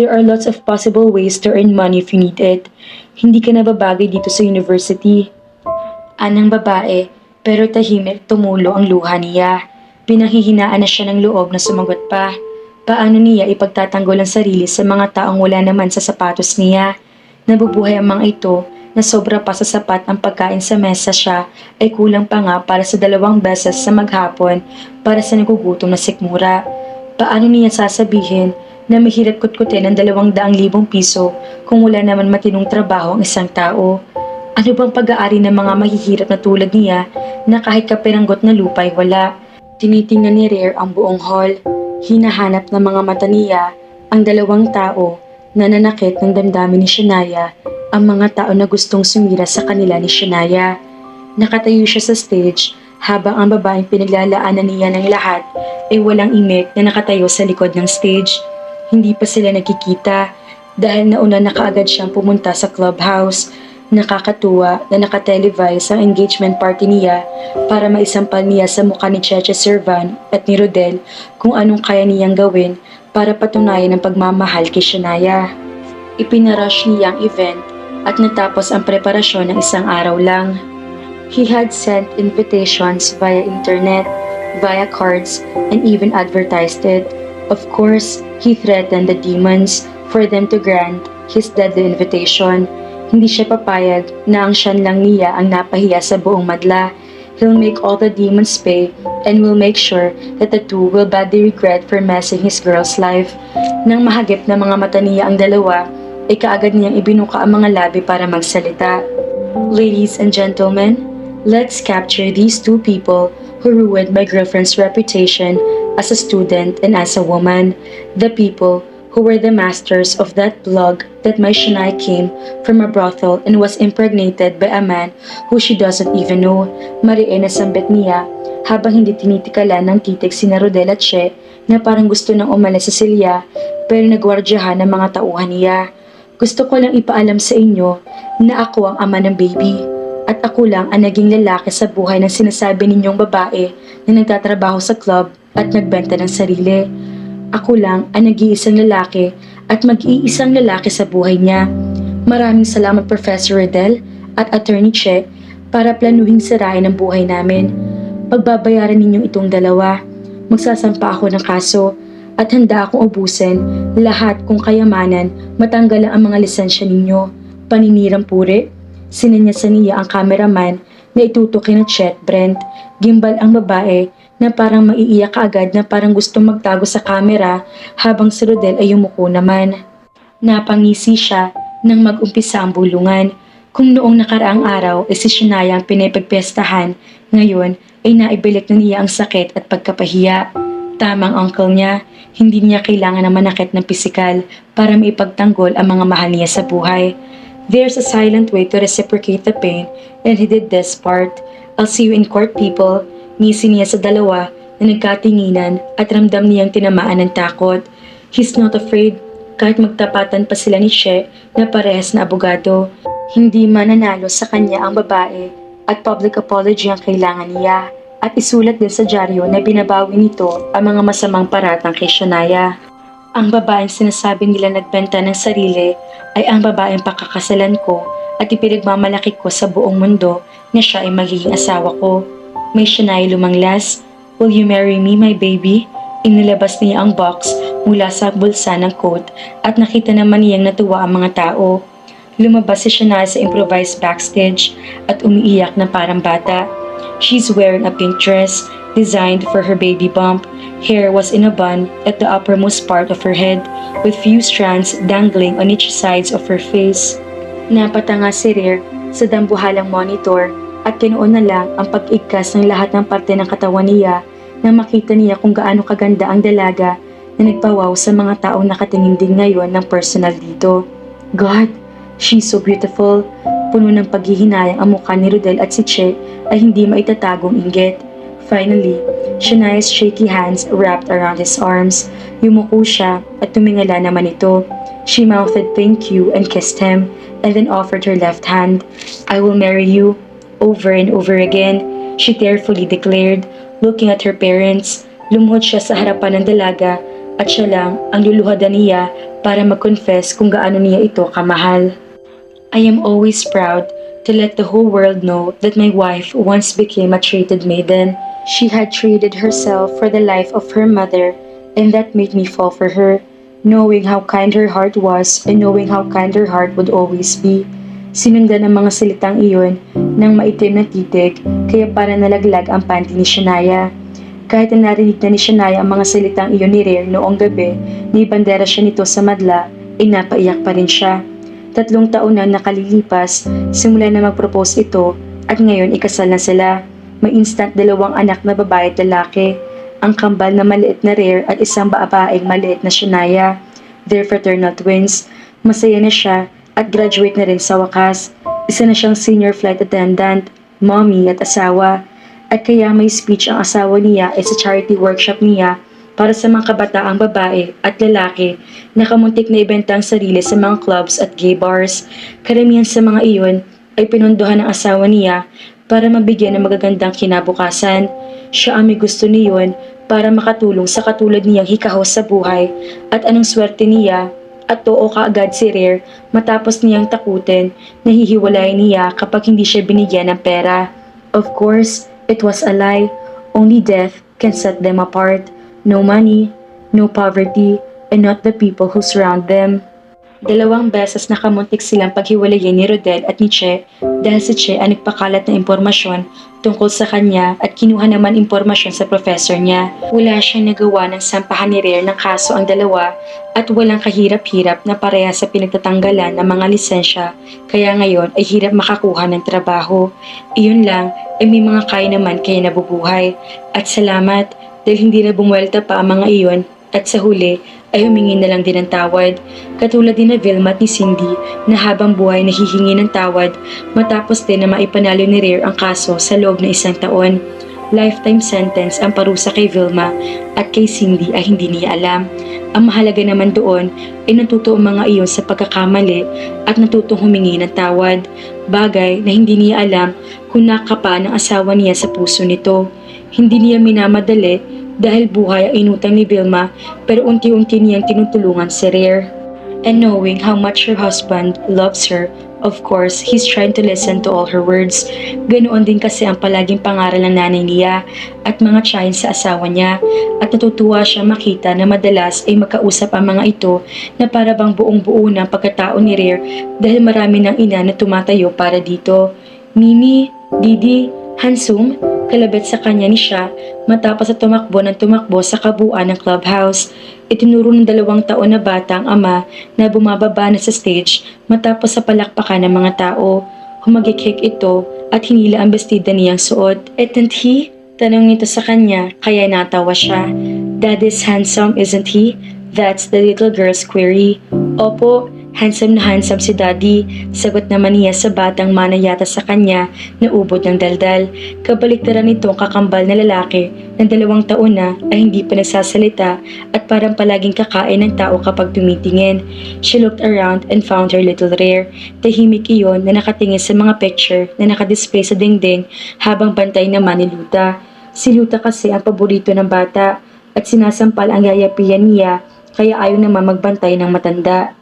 There are lots of possible ways to earn money if you need it. Hindi ka nababagay dito sa university. Anang babae, pero tahimik tumulo ang luha niya. Pinanghihinaan na siya ng loob na sumagot pa. Paano niya ipagtatanggol ang sarili sa mga taong wala naman sa sapatos niya? Nabubuhay ang mga ito na sobra pa sa sapat ang pagkain sa mesa siya ay kulang pa nga para sa 2 beses sa maghapon para sa nagugutom na sikmura. Paano niya sasabihin na mahirap kutkutin ang 200,000 piso kung wala naman matinong trabaho ang isang tao? Ano bang pag-aari ng mga mahihirap na tulad niya na kahit kapiranggot na lupa ay wala? Tinitingnan ni Rare ang buong hall. Hinahanap ng mga mata niya ang 2 tao na nanakit ng damdamin ni Shania, ang mga tao na gustong sumira sa kanila ni Shania. Nakatayo siya sa stage habang ang babaeng pinaglalaanan niya ng lahat ay walang imik na nakatayo sa likod ng stage. Hindi pa sila nagkikita dahil nauna na kaagad siyang pumunta sa clubhouse. Nakakatuwa na nakatelevise ang engagement party niya para maisampal niya sa mukha ni Cheche Servan at ni Rodel kung anong kaya niyang gawin para patunayan ang pagmamahal kay Shania. Ipinarush niya ang event at natapos ang preparasyon ng isang araw lang. He had sent invitations via internet, via cards, and even advertised it. Of course, he threatened the demons for them to grant his deadly invitation. Hindi siya papayag na ang siyan lang niya ang napahiya sa buong madla. He'll make all the demons pay and will make sure that the two will badly regret for messing his girl's life. Nang mahagip na mga mata niya ang dalawa, ay kaagad niyang ibinuka ang mga labi para magsalita. Ladies and gentlemen, let's capture these 2 people who ruined my girlfriend's reputation as a student and as a woman. The people who were the masters of that blog that my Shania came from a brothel and was impregnated by a man who she doesn't even know. Mariin na sambit niya habang hindi tinitikalan ng titig si Rodel at Che na parang gusto nang umalis sa Celia pero nagwardyahan ng mga tauhan niya. Gusto ko lang ipaalam sa inyo na ako ang ama ng baby at ako lang ang naging lalaki sa buhay ng sinasabi ninyong babae na nagtatrabaho sa club at nagbenta ng sarili. Ako lang ang nag-iisang lalaki at mag-iisang lalaki sa buhay niya. Maraming salamat Professor Rodel at Attorney Che para planuhing sirain ang buhay namin. Pagbabayaran ninyong itong 2. magsasampa ako ng kaso at handa akong ubusin lahat kung kayamanan matanggalan ang mga lisensya ninyo. Paninirang puri. Sinanyasan niya ang cameraman na itutukin ng Chet Brent. Gimbal ang babae na parang maiiyak kaagad na parang gustong magtago sa camera habang si Rodel ay yumuko naman. Napangisi siya nang mag-umpisa ang bulungan. Kung noong nakaraang araw ay si Shania ang pinapagpestahan, ngayon ay naibilik na niya ang sakit at pagkapahiya. Tamang uncle niya, hindi niya kailangan na manakit ng pisikal para maipagtanggol ang mga mahal niya sa buhay. There's a silent way to reciprocate the pain and he did this part. I'll see you in court, people. Ngisi niya sa dalawa na nagkatinginan at ramdam niyang tinamaan ng takot. He's not afraid kahit magtapatan pa sila ni Che na parehas na abogado. Hindi mananalo sa kanya ang babae at public apology ang kailangan niya at isulat din sa dyaryo na binabawi nito ang mga masamang paratang kay Shania. Ang babaeng sinasabi nila nagbenta ng sarili ay ang babaeng pakakasalan ko at ipinagmamalaki ko sa buong mundo na siya ay magiging asawa ko. May Shania lumanglas. Will you marry me, my baby? Inilabas niya ang box mula sa bulsa ng coat at nakita naman niyang natuwa ang mga tao. Lumabas si Shania sa improvised backstage at umiiyak na parang bata. She's wearing a pink dress designed for her baby bump. Hair was in a bun at the uppermost part of her head, with few strands dangling on each sides of her face. Napatanga si Rhea sa dambuhalang monitor at kinuon na lang ang pag-igkas ng lahat ng parte ng katawan niya na makita niya kung gaano kaganda ang dalaga na nagpawaw sa mga taong nakatingin din ngayon ng personal dito. God, she's so beautiful. Puno ng paghihinayang ang mukha ni Rodel at si Che ay hindi maitatagong inggit. Finally, Shania's shaky hands wrapped around his arms. Yumuko siya at tumingala naman ito. She mouthed thank you and kissed him and then offered her left hand. I will marry you. Over and over again, she tearfully declared, looking at her parents. Lumuhod siya sa harapan ng dalaga at siya lang ang luluhadan niya para mag-confess kung gaano niya ito kamahal. I am always proud to let the whole world know that my wife once became a traded maiden. She had traded herself for the life of her mother, and that made me fall for her, knowing how kind her heart was and knowing how kind her heart would always be. Sinundan ang mga salitang iyon ng maitim na titig, kaya para nalaglag ang panty ni Shania. Kahit na narinig na ni Shania ang mga salitang iyon ni Rhea noong gabi, naibandera siya nito sa madla, ay napaiyak pa rin siya. 3 taon na nakalilipas, simula na mag-propose ito at ngayon ikasal na sila. May instant 2 anak na babae at lalaki, ang kambal na maliit na Rhea at isang babaeng maliit na Shania. They're fraternal twins. Masaya na siya at graduate na rin sa wakas. Isa na siyang senior flight attendant, mommy at asawa. At kaya may speech ang asawa niya ay sa charity workshop niya para sa mga kabataang babae at lalaki na kamuntik na ibenta ang sarili sa mga clubs at gay bars. Karamihan sa mga iyon ay pinunduhan ng asawa niya para mabigyan ng magagandang kinabukasan. Siya ang may gusto niyon para makatulong sa katulad niyang hikahos sa buhay at anong swerte niya at too kaagad si Rhea matapos niyang takutin na hihiwalayin niya kapag hindi siya binigyan ng pera. Of course, it was a lie. Only death can set them apart. No money, no poverty, and not the people who surround them. 2 beses nakamuntik silang paghiwalayin ni Rodel at ni Che dahil si Che ay nagpakalat ng impormasyon tungkol sa kanya at kinuha naman impormasyon sa professor niya. Wala siyang nagawa ng sampahan ni Rhea ng kaso ang dalawa at walang kahirap-hirap na pareha sa pinagtatanggalan ng mga lisensya kaya ngayon ay hirap makakuha ng trabaho. Iyon lang ay may mga kaya naman kaya nabubuhay at salamat dahil hindi na bumuelta pa ang mga iyon at sa huli ay humingi na lang din ng tawad. Katulad din na Vilma at ni Cindy na habang buhay nahihingi ng tawad matapos din na maipanalo ni Rhea ang kaso sa loob ng 1 taon. Lifetime sentence ang parusa kay Vilma at kay Cindy ay hindi niya alam. Ang mahalaga naman doon ay natuto ang mga iyon sa pagkakamali at natutong humingi ng tawad. Bagay na hindi niya alam kung nakapa ng asawa niya sa puso nito. Hindi niya minamadali dahil buhay ang inutang ni Vilma pero unti-unti niyang tinutulungan si Rhea. And knowing how much her husband loves her, Of course, he's trying to listen to all her words. Ganoon din kasi ang palaging pangaral ng nanay niya at mga tiyahin sa asawa niya. At natutuwa siya makita na madalas ay makausap ang mga ito na para bang buong buo ng pagkatao ni Rare dahil marami ng ina na tumatayo para dito. Mimi, Didi, Hansum, kalabit sa kanya ni siya matapos na tumakbo sa kabuuan ng clubhouse. Itinuro ng 2 taon na bata ang ama na bumababa na sa stage matapos sa palakpakan ng mga tao. Humagikik ito at hinila ang bestida niyang suot. Isn't he? Tanong nito sa kanya kaya natawa siya. Dad is handsome, isn't he? That's the little girl's query. Opo, handsome na handsome si Daddy. Sagot naman niya sa batang manayata sa kanya na ubod ng daldal. Kabaliktaran nitong kakambal na lalaki ng 2 taon na ay hindi pa nagsasalita at parang palaging kakain ng tao kapag tumitingin. She looked around and found her little Rare. Tahimik iyon na nakatingin sa mga picture na nakadisplay sa dingding habang bantay naman ni Luta. Si Luta kasi ang paborito ng bata at sinasampal ang yayapian niya kaya ayaw naman magbantay ng matanda.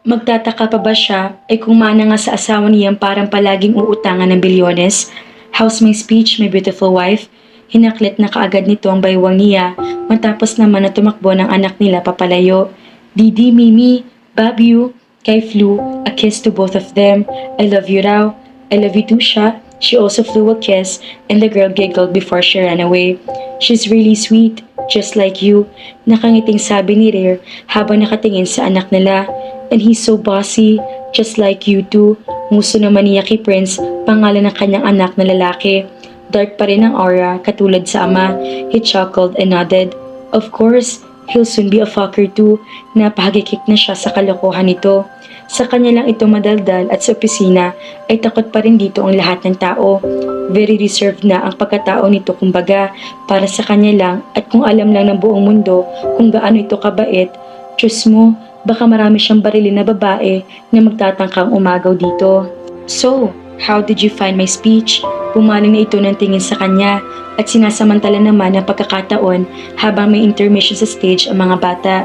Magtataka pa ba siya ay kung mana nga sa asawa niyang parang palaging uutangan ng bilyones? How's my speech, my beautiful wife? Hinaklit na kaagad nito ang baywang niya matapos naman na tumakbo ng anak nila papalayo. Didi, Mimi, Babu, kay flew a kiss to both of them. I love you raw. I love you too siya. She also flew a kiss and the girl giggled before she ran away. She's really sweet, just like you. Nakangiting sabi ni Rare habang nakatingin sa anak nila. And he's so bossy, just like you too. Nguso naman niya kay Prince, pangalan ng kanyang anak na lalaki. Dark pa rin ang aura, katulad sa ama. He chuckled and nodded. Of course, he'll soon be a fucker too. Napahagikik na siya sa kalokohan nito. Sa kanya lang ito madaldal at sa opisina ay takot pa rin dito ang lahat ng tao. Very reserved na ang pagkatao nito kumbaga para sa kanya lang at kung alam lang ng buong mundo kung gaano ito kabait. Diyos mo, baka marami siyang barilin na babae na magtatangkang umagaw dito. So, how did you find my speech? Pumaling na ito ng tingin sa kanya at sinasamantala naman ang pagkakataon habang may intermission sa stage ang mga bata.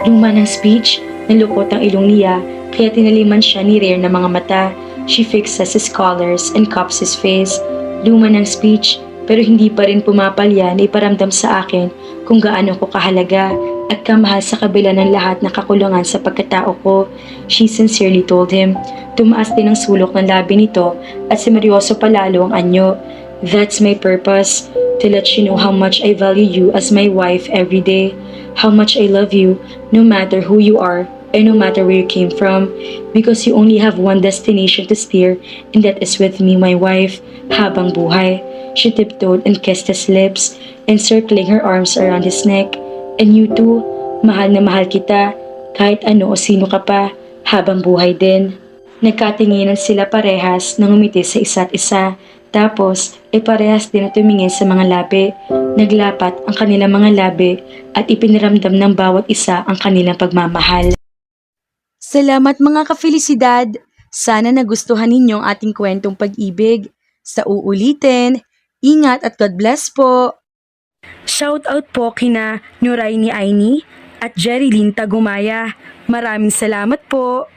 Luma ng speech, nalukot ang ilong niya kaya tinaliman siya ni Rare ng mga mata. She fixes his collars and cups his face. Luma ng speech pero hindi pa rin pumapalya na iparamdam sa akin kung gaano ko kahalaga at kamahal sa kabila ng lahat na kakulungan sa pagkatao ko. She sincerely told him. Tumaas din ang sulok ng labi nito at simeryoso palalo ang anyo. That's my purpose, to let you know how much I value you as my wife every day. How much I love you, no matter who you are and no matter where you came from. Because you only have one destination to steer and that is with me, my wife, habang buhay. She tiptoed and kissed his lips, encircling her arms around his neck. And you too, mahal na mahal kita, kahit ano o sino ka pa, habang buhay din. Nagkatinginan sila parehas nang umiti sa isa't isa, tapos ay parehas din na tumingin sa mga labi. Naglapat ang kanilang mga labi at ipiniramdam ng bawat isa ang kanilang pagmamahal. Salamat mga ka-felisidad! Sana nagustuhan ninyo ang ating kwentong pag-ibig. Sa uulitin, ingat at God bless po! Shoutout po kina Nuray ni Aini at Jerilyn Tagumaya. Maraming salamat po!